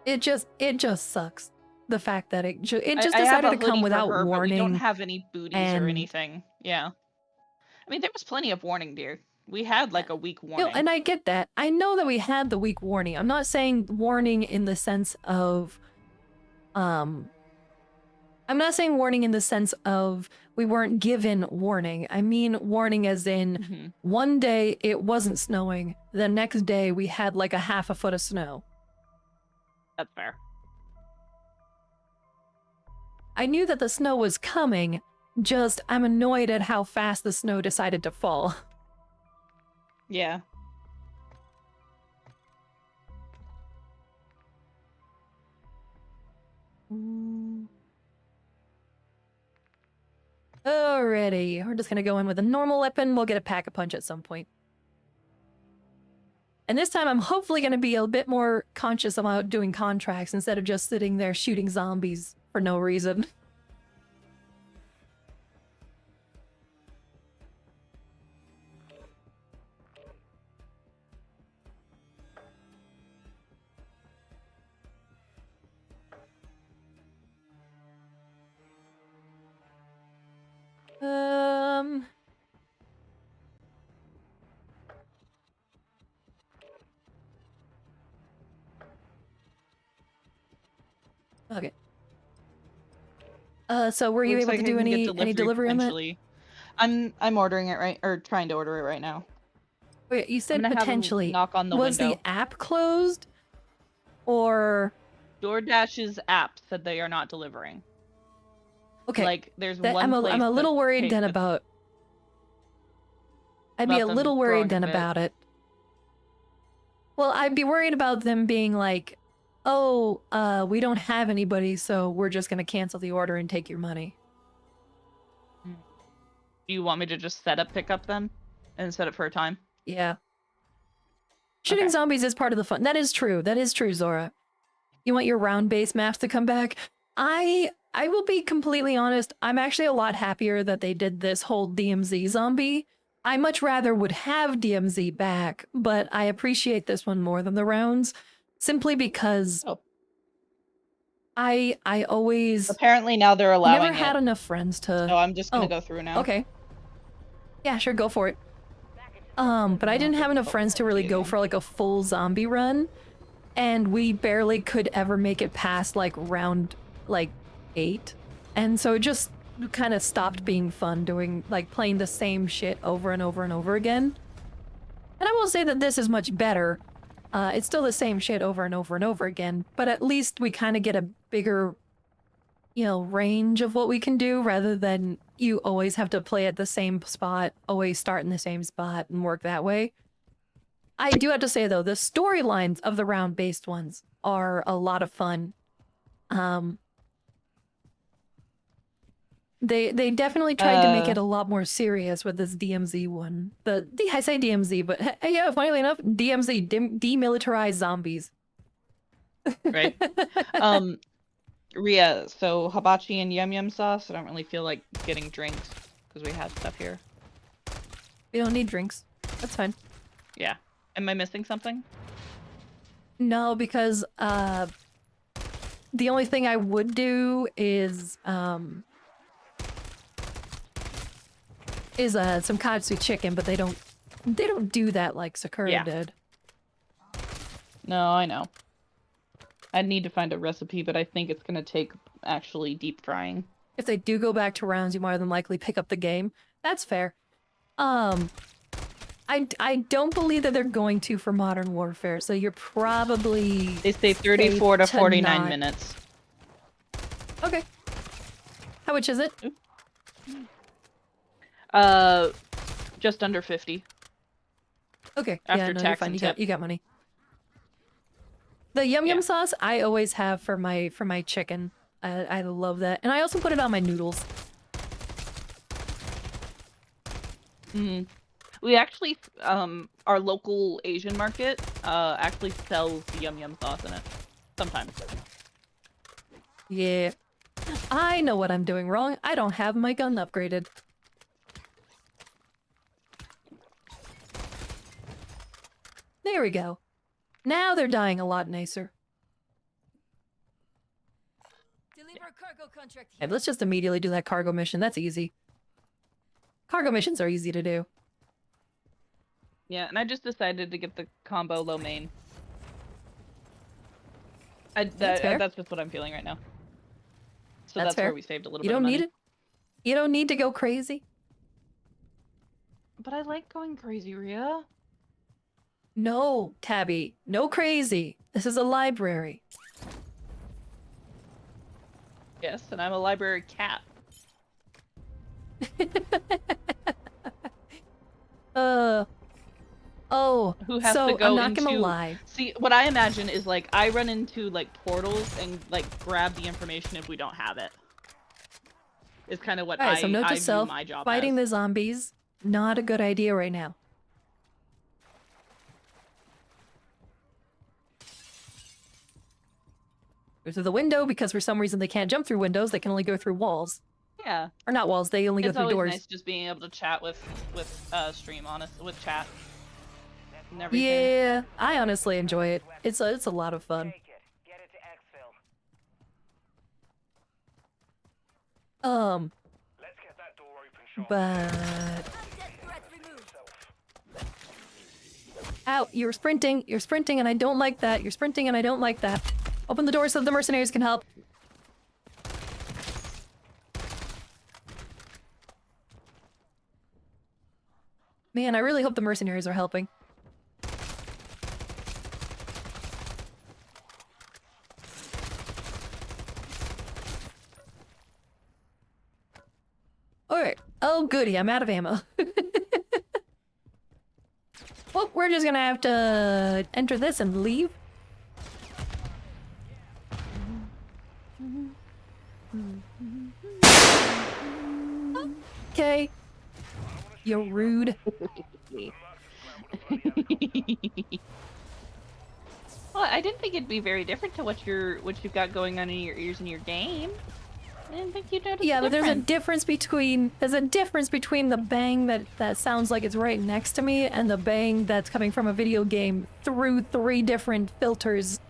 It just sucks. The fact that it just I have decided a to come hoodie for without her, but warning. we don't have any booties or and- anything. Yeah. I mean, there was plenty of warning, dear. We had like a week warning. No, and I get that. I know that we had the week warning. I'm not saying warning in the sense of I'm not saying warning in the sense of we weren't given warning. I mean warning as in one day it wasn't snowing, the next day we had like a half a foot of snow. That's fair. I knew that the snow was coming, just I'm annoyed at how fast the snow decided to fall. Yeah. All Alrighty, we're just gonna go in with a normal weapon. We'll get a pack-a-punch at some point. And this time I'm hopefully gonna be a bit more conscious about doing contracts instead of just sitting there shooting zombies for no reason. Okay. So were you Looks able like to I do can get any delivery on that? potentially. I'm ordering it right, or trying to order it right now. Wait, you said gonna have 'em potentially. knock on the Was window. the app closed? Or DoorDash's app said they are not delivering. okay, Like there's that, one place I'm a little that worried takes then it- about. I'd be about a them little throwing worried a then fit. about it. Well, I'd be worried about them being like, "Oh, we don't have anybody, so we're just gonna cancel the order and take your money." Do you want me to just set up pickup then, and set it for a time? Yeah. Shooting Okay. zombies is part of the fun. That is true. That is true, Zora. You want your round-based maps to come back? I will be completely honest. I'm actually a lot happier that they did this whole DMZ zombie. I much rather would have DMZ back, but I appreciate this one more than the rounds, simply because Oh. I always Apparently now they're I allowing never had it. enough friends to. So I'm just gonna Oh, go through now. Okay. Yeah, sure, go for it. But I didn't have enough friends to really go for like a full zombie run, and we barely could ever make it past like round like 8, and so it just kind of stopped being fun doing like playing the same shit over and over and over again. And I will say that this is much better. It's still the same shit over and over and over again, but at least we kind of get a bigger, range of what we can do rather than you always have to play at the same spot, always start in the same spot and work that way. I do have to say though, the storylines of the round-based ones are a lot of fun. They definitely tried to make it a lot more serious with this DMZ one. I say DMZ, but yeah, funnily enough, DMZ, demilitarized zombies. Right. Ria, so hibachi and yum yum sauce. I don't really feel like getting drinks because we have stuff here. We don't need drinks. That's fine. Yeah. Am I missing something? No, because the only thing I would do is some katsu chicken, but they don't do that like Sakura Yeah. did. No, I know. I'd need to find a recipe, but I think it's gonna take actually deep frying. If they do go back to rounds, you more than likely pick up the game. That's fair. I don't believe that they're going to for Modern Warfare, so you're probably They say 34 to safe 49 not- minutes. Okay. How much is it? Just under 50. Okay. After yeah, no, you're tax fine. and You got tip. money. The yum yum Yeah. sauce I always have for my chicken. I love that, and I also put it on my noodles. Mm. We actually, our local Asian market, actually sells the yum yum sauce in it. Sometimes. Yeah, I know what I'm doing wrong. I don't have my gun upgraded. There we go. Now they're dying a lot nicer. Deliver a cargo contract Hey, here. let's just immediately do that cargo mission. That's easy. Cargo missions are easy to do. Yeah, and I just decided to get the combo low main. That's fair. That's just what I'm feeling right now. So That's that's fair. where we saved a little You bit of don't money. need it. You don't need to go crazy. But I like going crazy, Ria. No, Tabby. No crazy. This is a library. Yes, and I'm a library cat. Oh, Who has so to go I'm not gonna into- lie. See, what I imagine is like I run into like portals and like grab the information if we don't have it. is kind of what Alright, so note I to view self, my job fighting as. the zombies, not a good idea right now. Go through the window, because for some reason they can't jump through windows, they can only go through walls. Yeah, Or not walls, they only go it's through always doors. nice just being able to chat with stream with chat and everything. Yeah, I honestly enjoy it. It's a lot of fun. Take it. Get it to exfil. Let's get that door open sharp. But Undead threat removed. ow, you're sprinting, and I don't like that. You're sprinting and I don't like that. Open the door so the mercenaries can help. Man, I really hope the mercenaries are helping. Alright. Oh goody, I'm out of ammo. Well, we're just gonna have to enter this and leave. Okay. You're rude. Well, I didn't think it'd be very different to what you've got going on in your ears in your game. I didn't think you'd notice. Yeah, the but there's a difference. difference between the bang that sounds like it's right next to me and the bang that's coming from a video game through 3 different filters.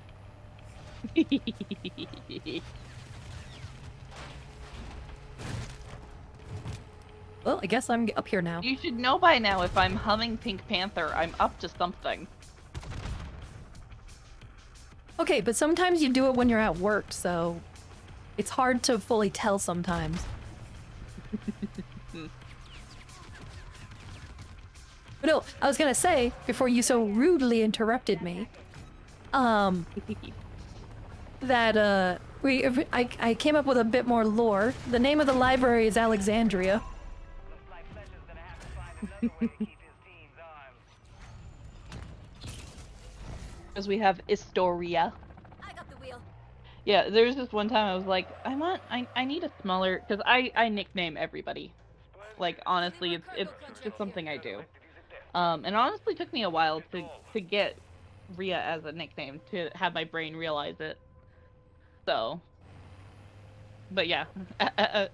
Well, I guess I'm up here now. You should know by now if I'm humming Pink Panther, I'm up to something. Okay, but sometimes you do it when you're at work, so it's hard to fully tell sometimes. But no, I was gonna say, before you so rudely interrupted me, that I came up with a bit more lore. The name of the library is Alexandria. Looks like Fletcher's gonna have to find another way to keep his teams armed. Because we have Historia. I got the wheel. Yeah, there's this one time I was like, I need a smaller, because I nickname everybody. Like, honestly, it's just something I do. And it honestly took me a while to get Rhea as a nickname, to have my brain realize it. So, but yeah, I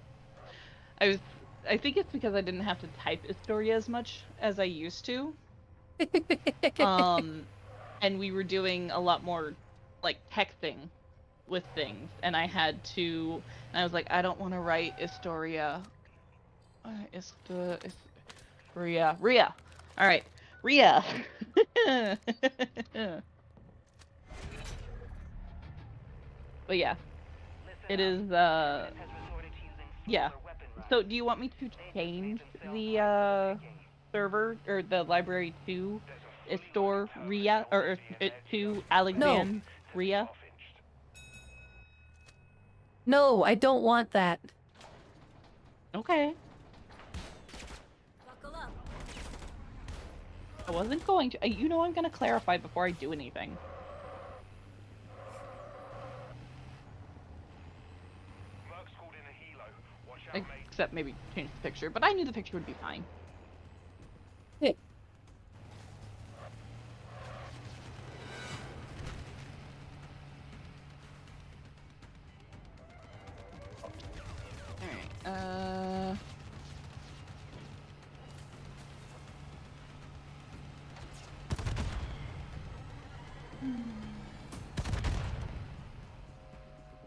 think it's because I didn't have to type Historia as much as I used to. And we were doing a lot more like texting with things, and I was like, I don't want to write Historia. Rhea. All right, Rhea. But yeah, it is. Yeah. So, do you want me to change the server or the library to Historia or to Alexandria? No, I don't want that. Okay. Buckle up. I wasn't going to. You know, I'm going to clarify before I do anything. Merc's called in a helo. Watch out, mate. Except maybe change the picture, but I knew the picture would be fine. Hey. Alright,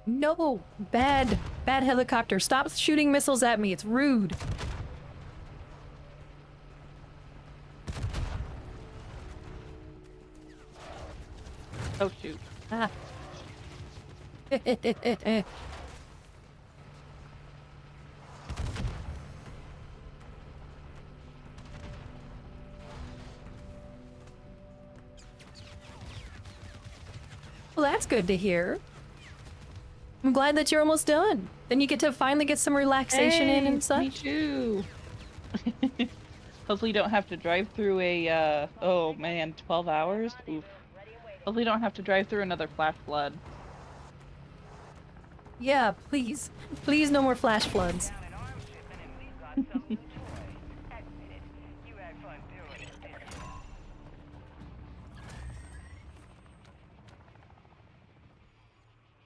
No, bad helicopter. Stop shooting missiles at me. It's rude. oh shoot. Ah. Well, that's good to hear. I'm glad that you're almost done. Then you get to finally get some relaxation in and Me such. too. Hopefully you don't have to drive through a, oh man, 12 hours? Oof. Hopefully you don't have to drive through another flash flood. Yeah, please. Please no more flash floods. Down in arms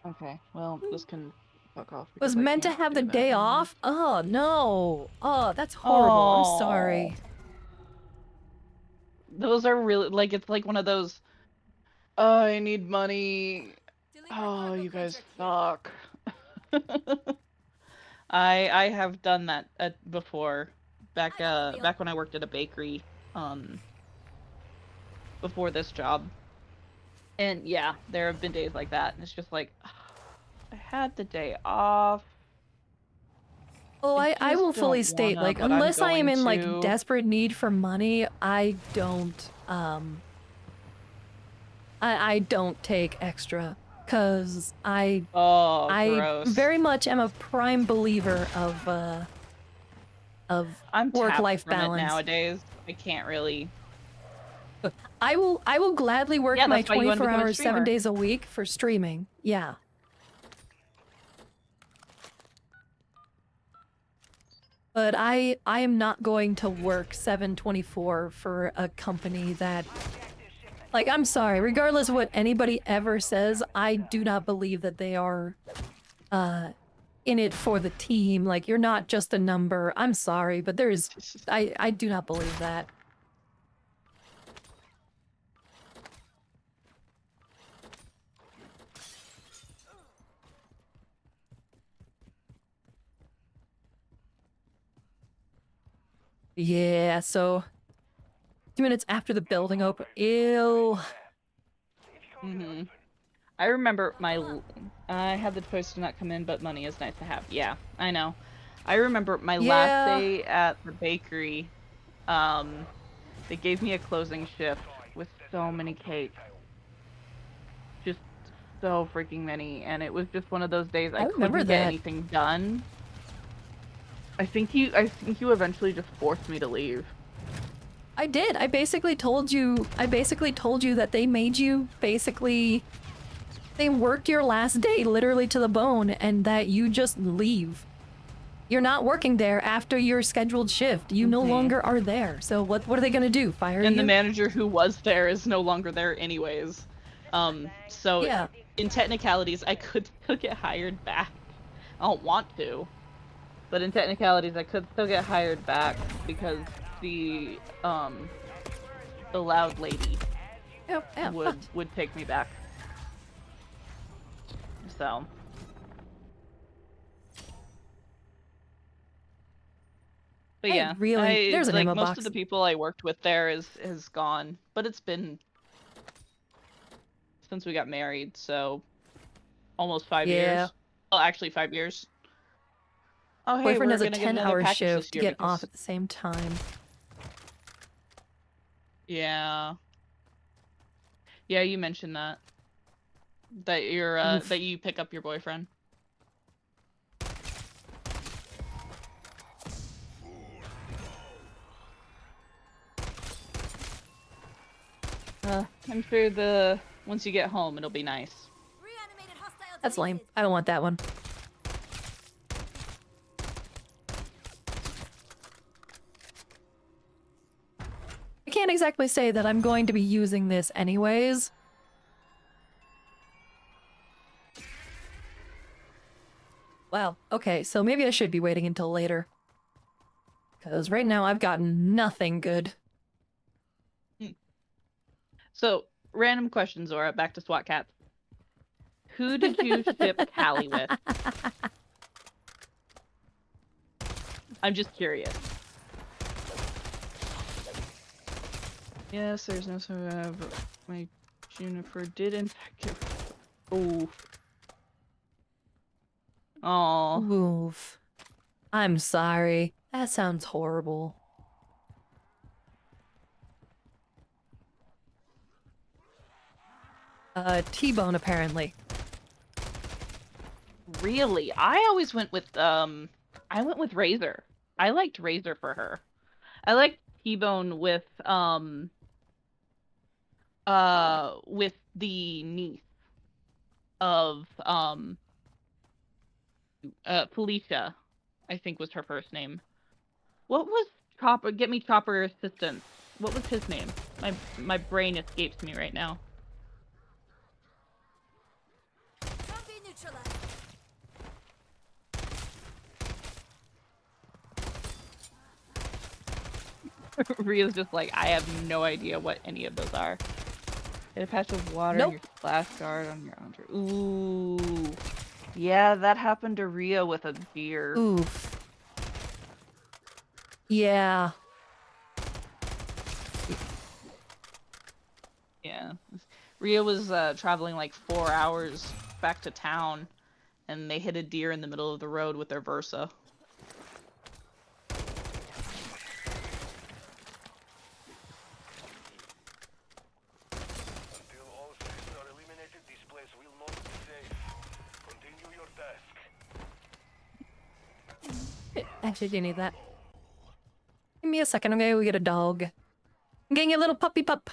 Okay, well, this can fuck off. Was because I meant to can't have the do that day anymore. off? Oh, no. Oh, that's horrible. I'm sorry. Those are really, like, it's like one of those, oh, I need money. Deliver Oh, cargo you guys contract here. suck. I have done that before, back I got the wheel. back when I worked at a bakery, before this job. And yeah, there have been days like that, and it's just like, I had the day off. Oh, I just will fully don't state, wanna, like, but I'm unless I am going in, like, to. desperate need for money, I don't take extra. 'Cause Oh, I gross. very much am a prime believer of I'm tapped work-life from it balance. nowadays. I can't really. I will gladly work Yeah, my that's why you wanna 24 become a hours, 7 streamer. days a week for streaming. Yeah. But I am not going to work 7/24 for a company that, like, I'm sorry, regardless of what anybody ever says, I do not believe that they are in it for the team. Like, you're not just a number. I'm sorry, but I do not believe that. Yeah, so 2 minutes after the building opened. Ew. I remember I had the choice to not come in, but money is nice to have. Yeah, I know. I remember my last Yeah. day at the bakery. They gave me a closing shift with so many cakes. Just so freaking many, and it was just one of those days I remember couldn't get that. anything done. I think you eventually just forced me to leave. I did. I basically told you that they made you they worked your last day literally to the bone and that you just leave. You're not working there after your scheduled shift. You no longer are there. So what are they going to do? Fire you? And the manager who was there is no longer there anyways. So Yeah. in technicalities, I could still get hired back. I don't want to, but in technicalities, I could still get hired back because the loud lady would take me back. So. But yeah, there's an like ammo most box. of the people I worked with there is gone, but it's been since we got married, so almost 5 years. Well, actually 5 years. Oh, hey, Boyfriend we're has a gonna get another 10-hour package shift this to year get off at the same time. Yeah. Yeah, you mentioned that. That you're that you pick up your boyfriend. I'm sure once you get home it'll be nice. Reanimated hostile That's lame. deleted. I don't want that one. I can't exactly say that I'm going to be using this anyways. Well, okay, so maybe I should be waiting until later. Because right now I've gotten nothing good. So, random question, Zora, back to SWAT Cats. Who did you ship Callie with? I'm just curious. Yes, there's no survivor. My Juniper did infect you. Oh. Oof. I'm sorry. That sounds horrible. T-Bone apparently. Really? I always went with I went with Razor. I liked Razor for her. I liked T-Bone with the niece of Felicia, I think was her first name. What was Chopper? Get me Chopper assistant. What was his name? My brain escapes me right now. Drop in neutralized. Rio's just like, I have no idea what any of those are. Get a patch of water Nope. in your splash guard on your own. Ooh. Yeah, that happened to Rio with a deer. Oof. Yeah. Yeah. Rio was traveling like 4 hours back to town, and they hit a deer in the middle of the road with their Versa. Until all threats are eliminated, this place will not be safe. Continue your task. Actually, do you need that? Give me a second, okay? We get a dog. I'm getting a little puppy pup.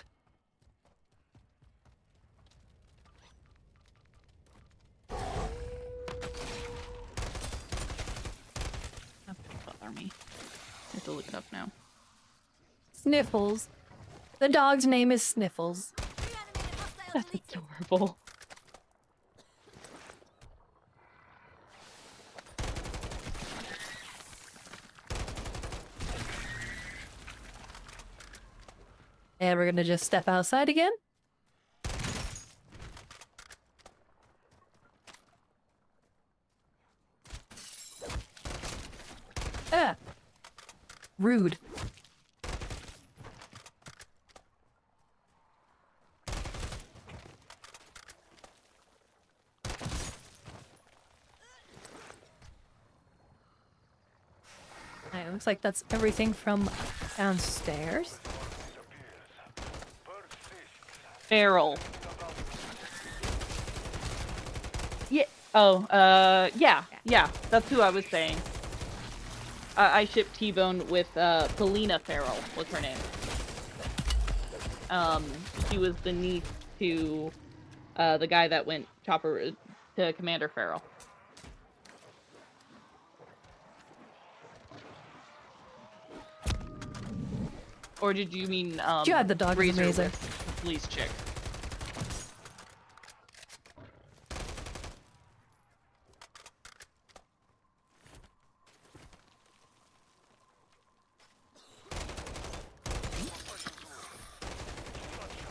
Don't bother me. I have to look it up now. Sniffles. The dog's name is Sniffles. Reanimated hostile That's elite. adorable. And we're gonna just step outside again. Ah. Rude. Alright, looks like that's everything from downstairs. Feral. Yeah. Oh, yeah. That's who I was saying. I shipped T-Bone with Felina Farrell was her name. She was the niece to the guy that went to Commander Farrell. Or did you mean God, the dog is Razor amazing. with the police chick?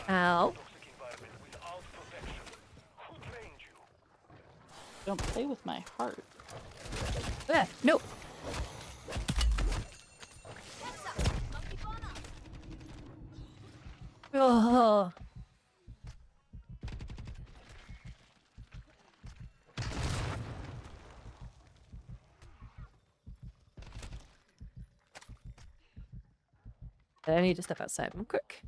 Ow. Toxic environment without protection. Who trained you? Don't play with my heart. Ah, nope. Heads up. Monkey fauna. Oh. I need to step outside real quick.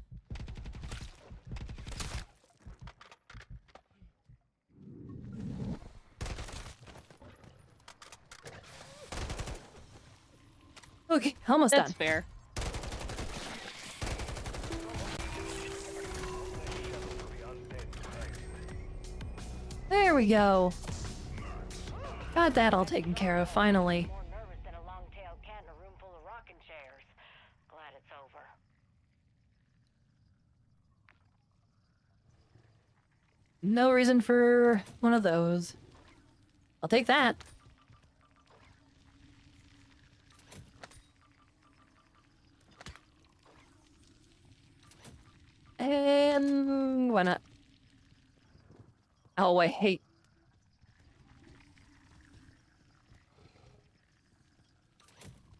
Okay, almost That's done. fair. There we go. Got that all taken care of, finally. More nervous than a long-tailed cat in a room full of rocking chairs. Glad it's over. No reason for one of those. I'll take that. And why not? Oh, I hate.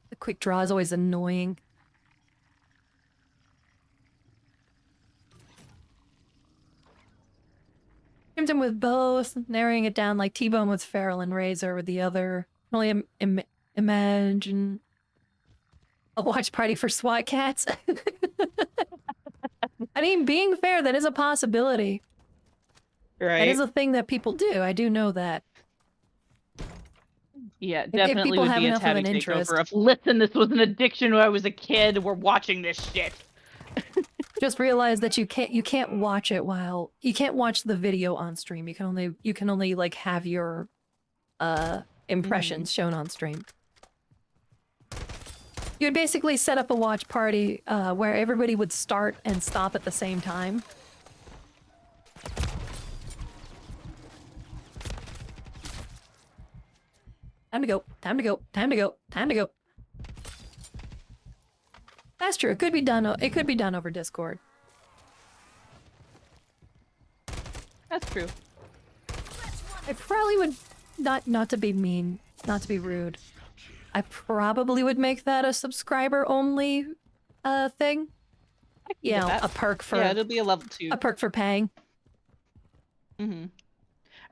The quick draw is always annoying. Crimson with both, narrowing it down like T-Bone with Feral and Razor with the other. Only imagine a watch party for SWAT cats. I mean, being fair, that is a possibility. Right. That is a thing that people do. I do know that. Yeah, if definitely people would have be a enough of tabby an interest. takeover of, listen, this was an addiction when I was a kid, we're watching this shit. Just realize that you can't watch it while you can't watch the video on stream. You can only like have your impressions shown on stream. You would basically set up a watch party where everybody would start and stop at the same time. Time to go. Time to go. Time to go. Time to go. That's true. It could be done. It could be done over Discord. That's true. I probably would not to be mean, not to be rude. I probably would make that a subscriber only thing. Yeah, that. a perk for Yeah, it'll be a level 2. a perk for paying. Mm-hmm. Are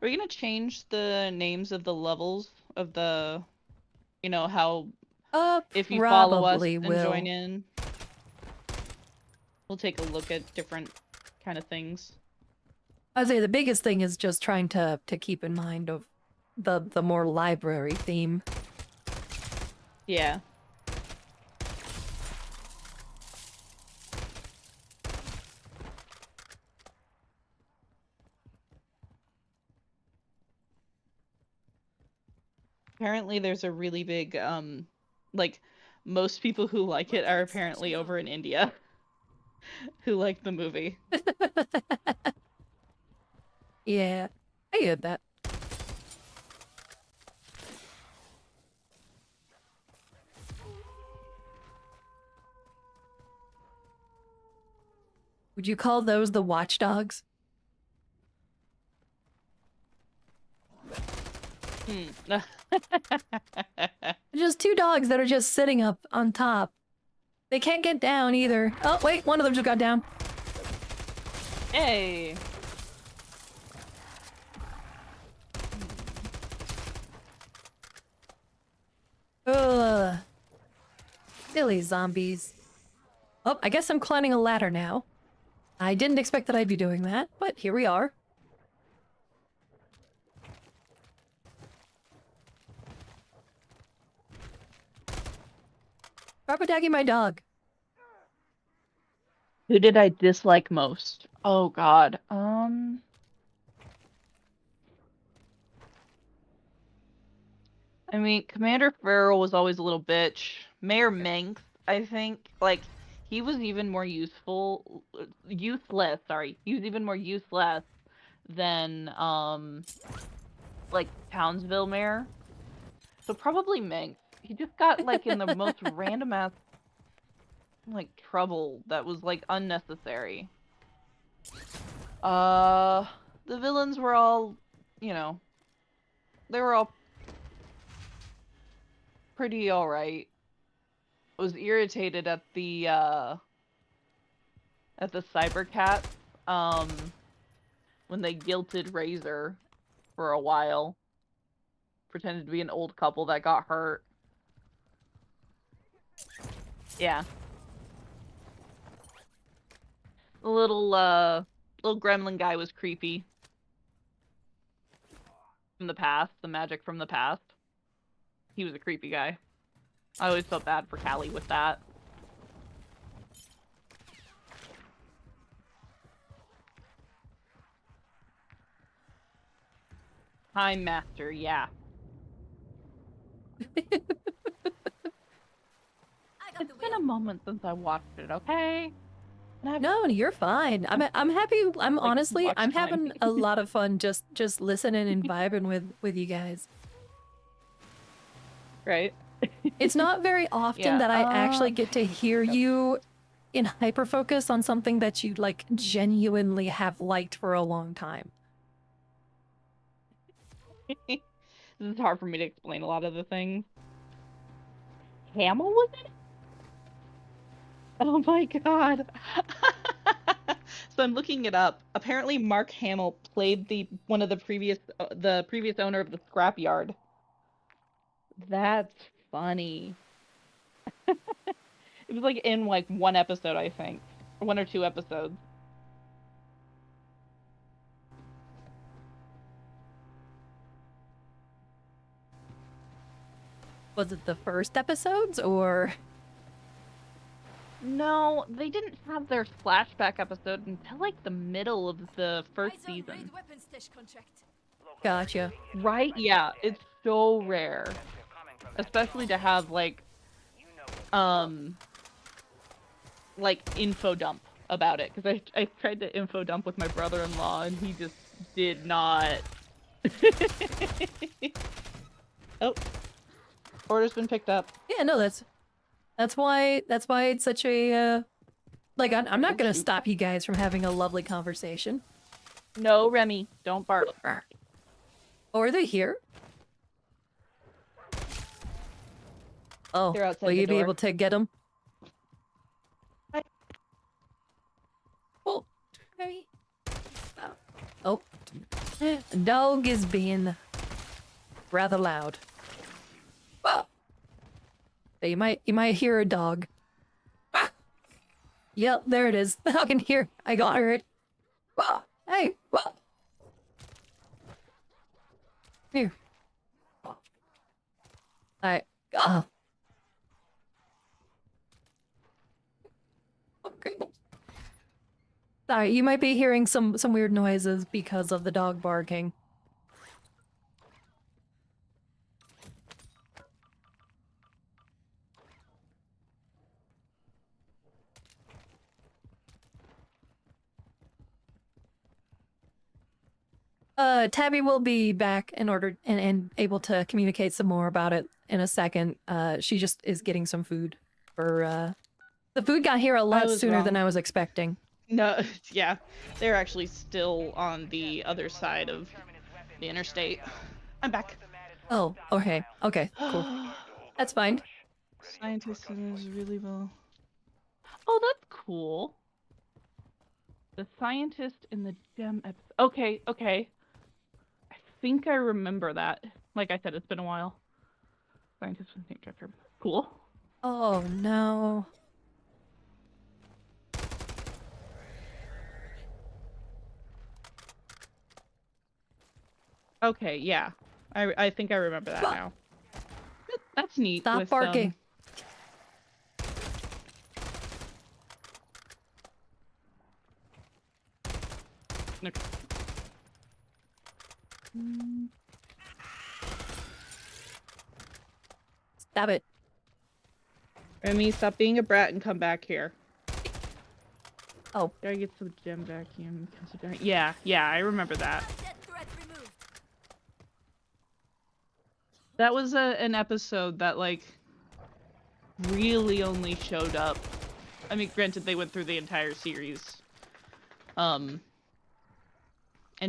we gonna change the names of the levels of the, you know, how if you follow us Probably and will. join in, we'll take a look at different kind of things. I'd say the biggest thing is just trying to keep in mind of the more library theme. Yeah. Apparently there's a really big like most people who like it are apparently over in India who like the movie. Yeah, I get that. Would you call those the watchdogs? Just two dogs that are just sitting up on top. They can't get down either. Oh, wait, one of them just got down. Hey. Ugh. Silly zombies. Oh, I guess I'm climbing a ladder now. I didn't expect that I'd be doing that, but here we are. Stop attacking my dog. Who did I dislike most? Oh god. I mean, Commander Farrell was always a little bitch. Mayor Mengs, I think, like, he was even more useless, sorry. He was even more useless than, like, Townsville Mayor. So probably Mengs. He just got, like, in the most random ass, like, trouble that was, like, unnecessary. The villains were all, you know, they were all pretty alright. I was irritated at the Cybercat, when they guilted Razor for a while. Pretended to be an old couple that got hurt. Yeah. The little gremlin guy was creepy. From the past, the magic from the past. He was a creepy guy. I always felt bad for Callie with that. Time Master, yeah. I got It's the been wheel. a moment since I watched it, okay? And I've No, you're fine. I'm happy. I'm Like, honestly, watch I'm time. having a lot of fun just listening and vibing with you guys. Right? It's not very often Yeah, that I actually get to hear yep. you in hyperfocus on something that you like genuinely have liked for a long time. This is hard for me to explain a lot of the things. Hamill was in it? Oh my god. So I'm looking it up. Apparently Mark Hamill played one of the previous owner of the scrapyard. That's funny. It was like in like one episode, I think. 1 or 2 episodes. Was it the first episodes or? No, they didn't have their flashback episode until like the middle of the first Eyes on season. raid weapons stash contract. Gotcha. Right? Yeah, it's so rare. Especially to have like info dump about it, because I tried to info dump with my brother-in-law and he just did not. Oh, Order's been picked up. Yeah, no, that's why it's such a like I'm not gonna shoot. stop you guys from having a lovely conversation. No, Remy, don't bark. Oh, are they here? Oh, They're outside will the you be door. able to get them? Hi. Oh, hey. Oh, dog is being rather loud. Ah. You might hear a dog. Ah. Yep, there it is. I can hear. I got it. Ah. Hey. Ah. Here. Alright. Okay. Sorry, you might be hearing some weird noises because of the dog barking. Tabby will be back in order and able to communicate some more about it in a second. She just is getting some food for, the food got here a lot was sooner than wrong. I was expecting. No, yeah. They're actually still on the other side of the interstate. I'm back. Oh, okay. Okay, cool. That's fine. Scientist is really well. Oh, that's cool. The scientist in the gem episode. Okay, okay. I think I remember that. Like I said, it's been a while. Scientist with name tracker. Cool. Oh, no. Okay, yeah. I think I remember that now. That's neat. Stop with, barking. Okay. Stop it. Remy, stop being a brat and come back here. Oh. Gotta get some gem vacuum. Yeah, yeah, I remember that. Asset threat removed. That was an episode that, like, really only showed up. I mean, granted, they went through the entire series. And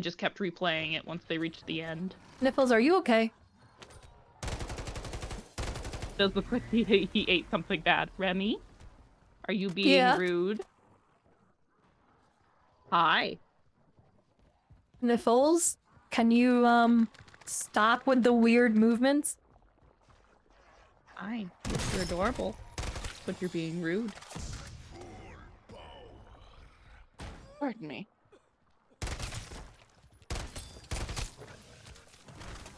just kept replaying it once they reached the end. Sniffles, are you okay? Does look like he ate something bad. Remy? Are you being Yeah. rude? Hi. Sniffles, can you, stop with the weird movements? Hi. You're adorable. But you're being rude. Pardon me.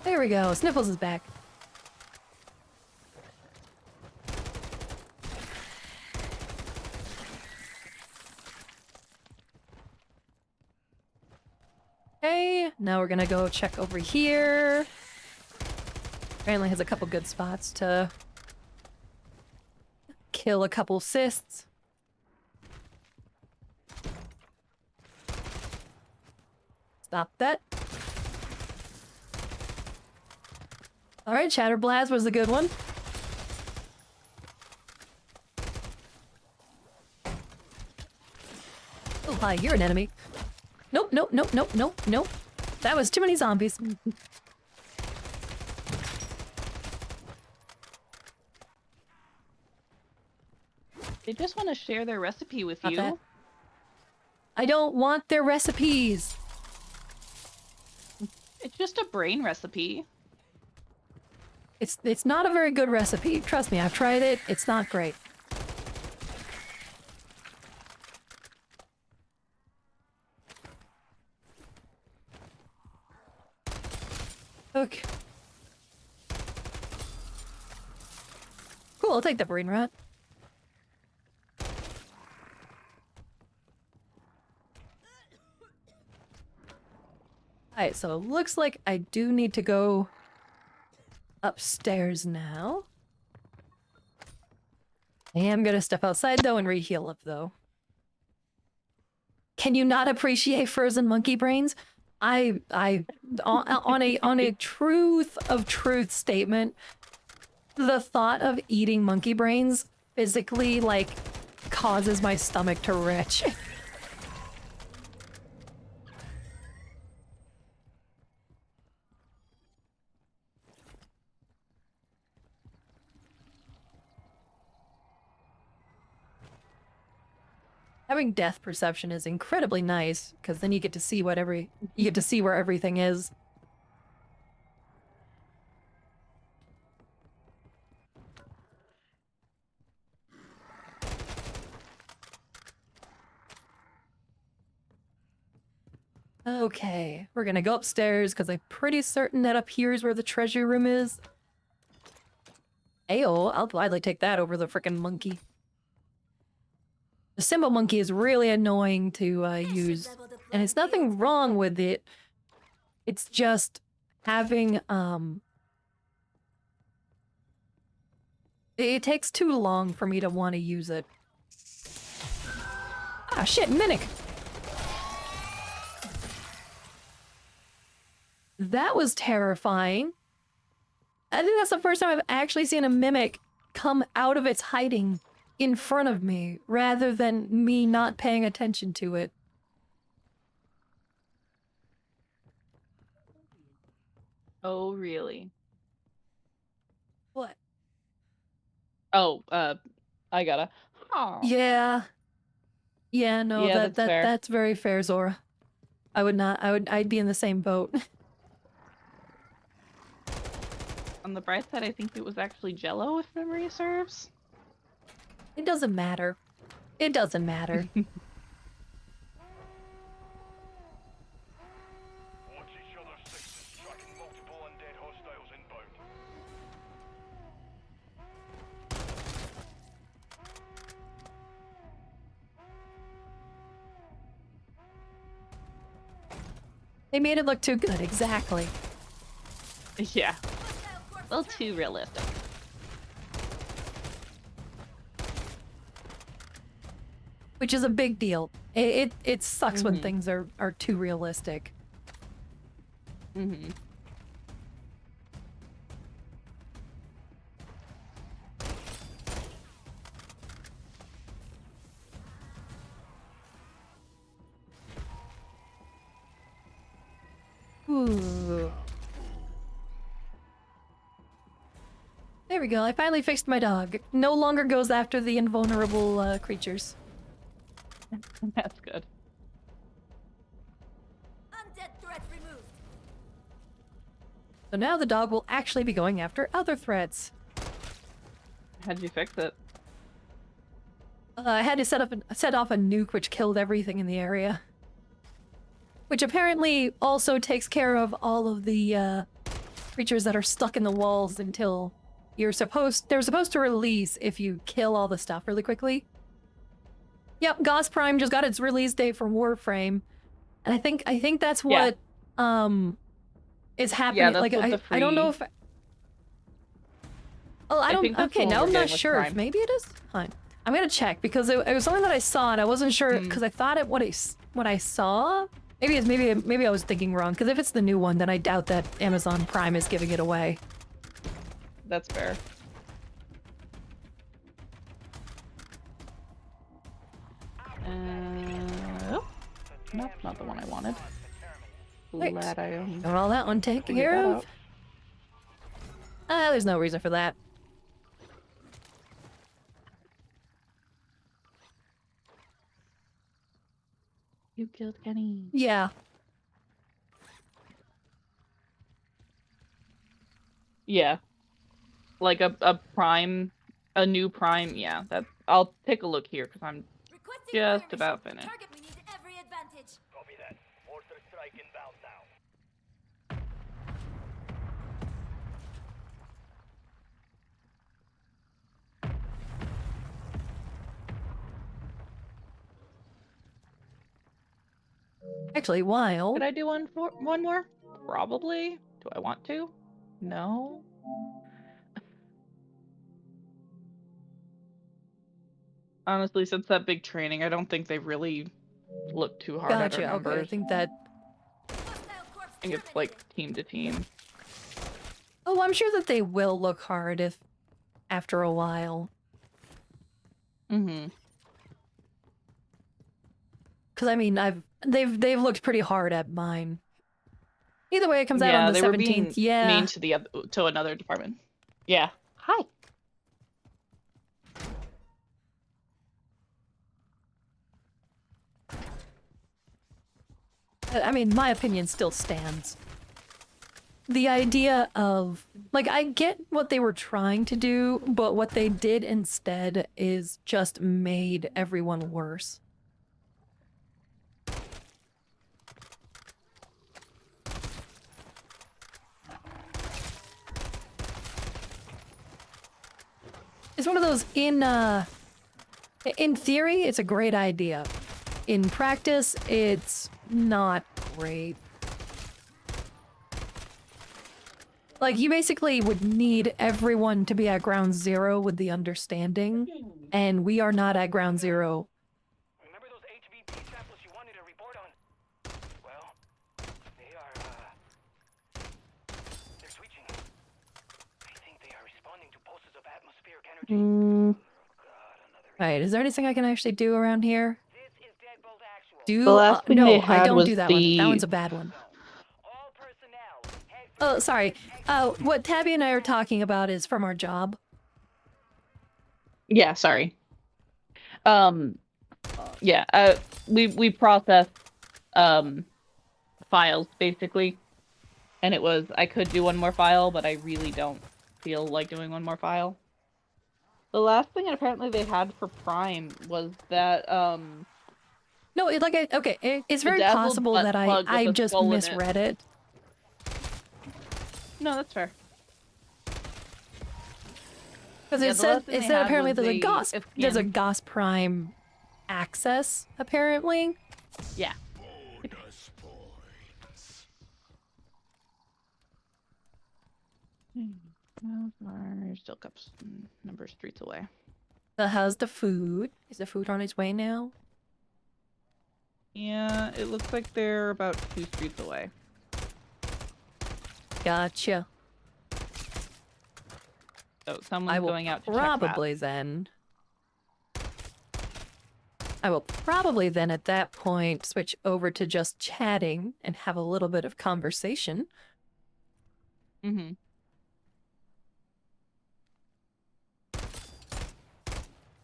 There we go. Sniffles is back. Okay, now we're gonna go check over here. Apparently has a couple good spots to kill a couple cysts. Stop that. Alright, Chatterblast was a good one. Oh, hi, you're an enemy. Nope, nope, nope, nope, nope, nope. That was too many zombies. They just want to share their recipe with Not you. that. I don't want their recipes. It's just a brain recipe. It's not a very good recipe. Trust me, I've tried it. It's not great. Okay. Cool, I'll take the brain rot. Alright, so it looks like I do need to go upstairs now. I am gonna step outside though and re-heal up though. Can you not appreciate furs and monkey brains? On a truth of truth statement, the thought of eating monkey brains physically, like, causes my stomach to retch. Having death perception is incredibly nice, because then you get to see you get to see where everything is. Okay, we're gonna go upstairs because I'm pretty certain that up here is where the treasure room is. Ayo, I'll gladly take that over the frickin' monkey. The symbol monkey is really annoying to use, and it's nothing wrong with it. It's just having, it takes too long for me to want to use it. Ah, shit, Mimic! That was terrifying. I think that's the first time I've actually seen a Mimic come out of its hiding in front of me, rather than me not paying attention to it. Oh, really? What? Oh, I gotta. Oh. Yeah. Yeah, no, Yeah, that's fair. that's very fair, Zora. I'd be in the same boat. On the bright side, I think it was actually Jello, if memory serves. It doesn't matter. It doesn't matter. Watch each other's sixes, tracking multiple undead hostiles inbound. They made it look too good, exactly. Yeah, Hostile corpse a little too realistic. Which is a big deal. It sucks when things are too realistic. Mm-hmm. Ooh. There we go. I finally fixed my dog. No longer goes after the invulnerable creatures. That's good. undead threat removed. So now the dog will actually be going after other threats. How'd you fix it? I had to set off a nuke which killed everything in the area. Which apparently also takes care of all of the creatures that are stuck in the walls until they're supposed to release if you kill all the stuff really quickly. Yep, Gauss Prime just got its release date for Warframe. And I think that's what is happening. Yeah, that's like what the I don't know free- if Oh, I don't think that's okay, the one now we're I'm not getting with sure if Prime. maybe it is. Fine. I'm gonna check because it was something that I saw and I wasn't sure because I thought what I saw. Maybe I was thinking wrong because if it's the new one, then I doubt that Amazon Prime is giving it away. That's fair. Oh, nope, not the one I wanted. Right. Glad I Got all that one taken figured care that of. out. There's no reason for that. You killed Kenny. Yeah. Yeah. Like a prime, a new prime, yeah. That I'll take a look here because I'm Requesting just fire about mission. finished. Target we need every advantage. Copy that. Mortar strike inbound now. Actually, while Could I do one more? Probably. Do I want to? No. Honestly, since that big training, I don't think they really looked too hard at our gotcha. Okay, I numbers. think that. Hostile corpse I think it's like team to team. Oh, I'm sure that they will look hard if after a while. Mm-hmm. Because I mean, they've looked pretty hard at mine. Either way, it comes out on Yeah, the they were being 17th. Yeah. mean to another department. Yeah. Hi. I mean, my opinion still stands. The idea of, like, I get what they were trying to do, but what they did instead is just made everyone worse. It's one of those, in theory, it's a great idea. In practice, it's not great. Like, you basically would need everyone to be at ground zero with the understanding, and we are not at ground zero. Remember those HVP samples you wanted to report on? Well, they're switching. I think they are responding to pulses of atmospheric energy. Oh, God, another. Alright, is there anything I can actually do around here? This is Deadbolt Actual. Do The last thing no, they I had don't was do that one. That the- one's a bad one. All personnel, head Oh, sorry. What Tabby and I are talking about is from our job. Yeah, sorry. Yeah, we process files basically. And it was I could do one more file, but I really don't feel like doing one more file. The last thing apparently they had for Prime was that No, it's very Bedazzled possible butt that plug with I a just skull in it. misread it. No, that's fair. Because Yeah, it the said last thing they had apparently was there's a the GOS there's a scan. GOS Prime access, apparently. Yeah. Still cups number of streets away. So how's the food? Is the food on its way now? Yeah, it looks like they're about 2 streets away. Gotcha. So someone's going out to check probably then. I will probably then at that point switch over to just chatting and have a little bit of conversation. that. Mm-hmm.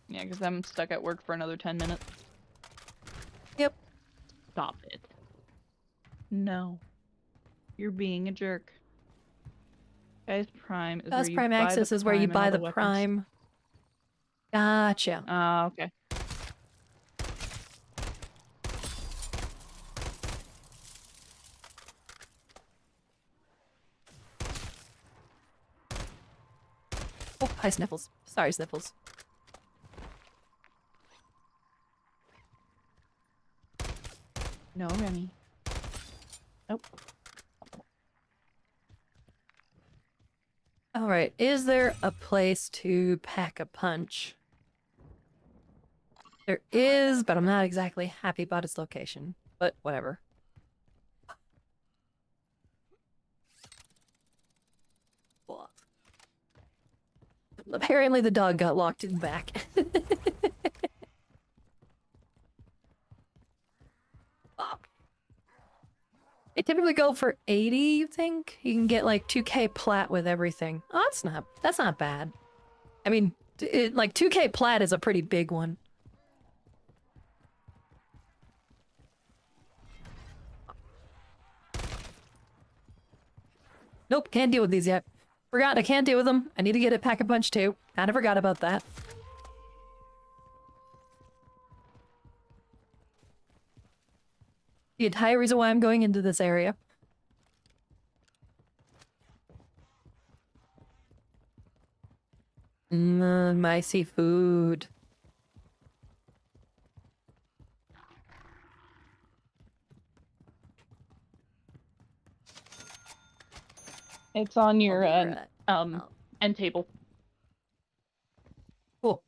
Yeah, because I'm stuck at work for another 10 minutes. Yep. Stop it. No. You're being a jerk. Guys, Prime is GOS where you Prime buy the access is where you Prime and buy all the weapons. Prime. Gotcha. Okay. Oh, hi, Sniffles. Sorry, Sniffles. No, Remy. Nope. All right, is there a place to pack a punch? There is, but I'm not exactly happy about its location. But whatever. Well, apparently the dog got locked in back. They typically go for 80, you think? You can get like 2K plat with everything. Oh, that's not bad. I mean, like 2K plat is a pretty big one. Nope, can't deal with these yet. Forgot I can't deal with them. I need to get a pack a punch too. Kinda forgot about that. The entire reason why I'm going into this area. My seafood. It's on your Alright. end table. Cool.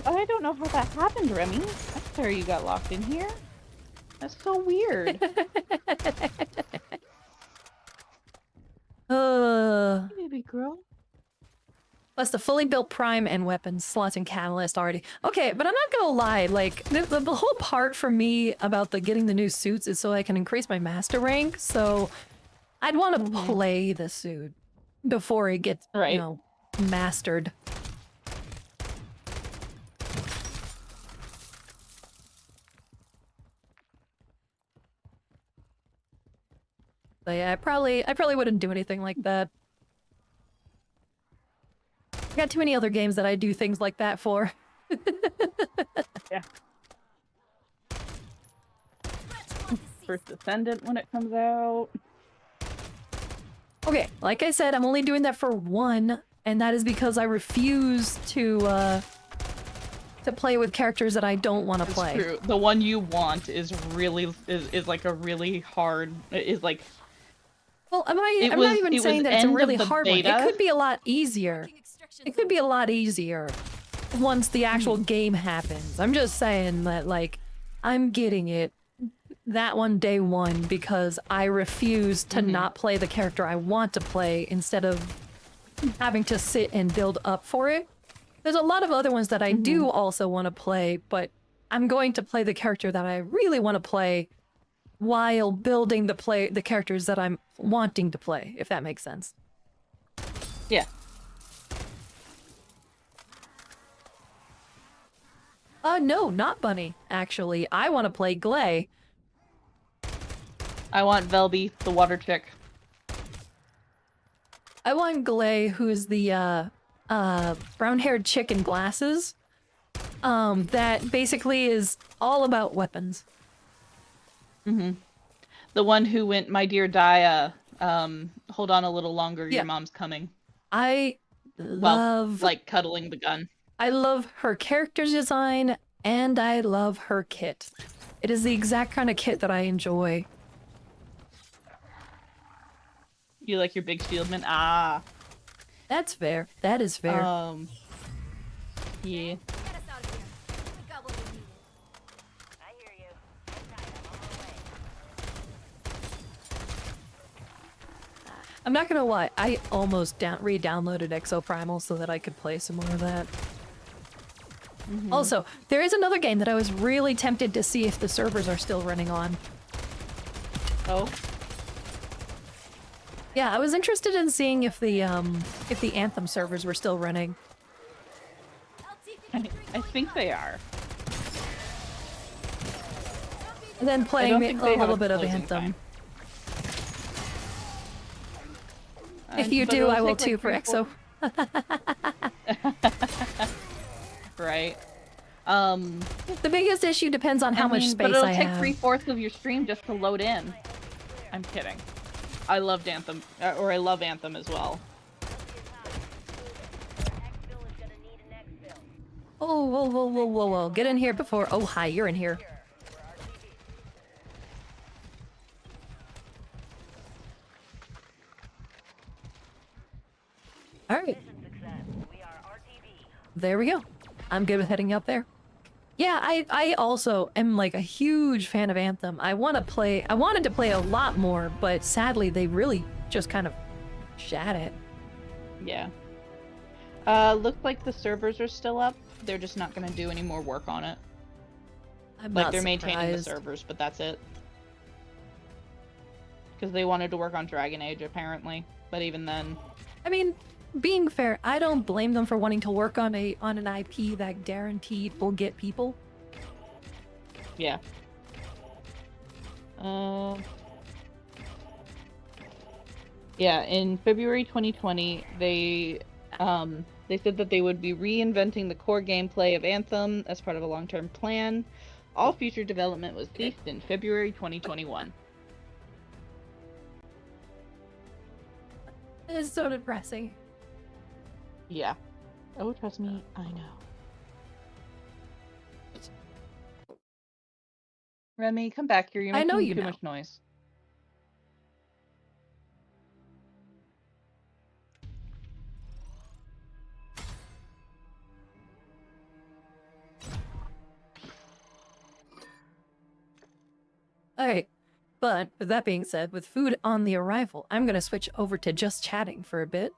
I don't know how that happened, Remy. That's where you got locked in here. That's so weird. Uh, Baby girl. Plus the fully built prime and weapons slots and catalyst already. Okay, but I'm not gonna lie, like, the whole part for me about the getting the new suits is so I can increase my master rank, so I'd want to play the suit before it gets, Right. you know, mastered. But yeah, I probably wouldn't do anything like that. I got too many other games that I do things like that for. Yeah. Stretch one to First Descendant when it comes out. Okay, like I said, I'm only doing that for one, and that is because I refuse to play with characters that I don't want to It's play. true. The one you want is really is like a really hard. Is like Well, I'm not It even was saying that it's a end of really the hard one. It beta. could be a lot easier. Marking extraction It could be zone. a lot easier once the actual game happens. I'm just saying that, like, I'm getting it that one day one because I refuse to not play the character I want to play instead of having to sit and build up for it. There's a lot of other ones that I do also want to play, but I'm going to play the character that I really want to play while building the characters that I'm wanting to play, if that makes sense. yeah. No, not Bunny, actually. I want to play Glay. I want Velby, the water chick. I want Glay, who's the brown-haired chick in glasses. That basically is all about weapons. The one who went, my dear Dia. Hold on a little longer. Yeah. Your mom's coming. I Well, love like cuddling the gun. I love her character design and I love her kit. It is the exact kind of kit that I enjoy. You like your big shieldman? Ah. That's fair. That is fair. Yeah. Get us out of here. We got what we needed. I hear you. Hang tight, I'm on my way. I'm not gonna lie, I almost re-downloaded Exoprimal so that I could play some more of that. Also, there is another game that I was really tempted to see if the servers are still running on. Oh. Yeah, I was interested in seeing if the Anthem servers were still running. I think they are. And then playing don't think a they have little a bit of closing Anthem. time. If you But do, it'll I will take, too like, for 3-4 Exo. Right. The biggest issue depends on how much space but it'll I take have. 3/4 of your stream just to load in. I'm kidding. I loved Anthem, or I love Anthem as well. Exfil is gonna need an exfil. Oh, whoa, whoa, whoa, whoa, whoa. Get in here before... Oh, hi, you're in here. Alright, Mission success. We are RTV. there we go. I'm good with heading up there. Yeah, I also am like a huge fan of Anthem. I wanted to play a lot more, but sadly they really just kind of shat it. Yeah. Looks like the servers are still up. They're just not gonna do any more work on it. I'm Like not they're maintaining the surprised. servers, but that's it. Because they wanted to work on Dragon Age apparently, but even then, I mean, being fair, I don't blame them for wanting to work on an IP that guaranteed will get people. yeah. Yeah, in February 2020, they said that they would be reinventing the core gameplay of Anthem as part of a long-term plan. All future development was ceased in February 2021. It is so depressing. Yeah. Oh, trust me, I know. Remy, come back here. You're I making know you too know. much noise. Alright, but with that being said, with food on the arrival, I'm gonna switch over to just chatting for a bit.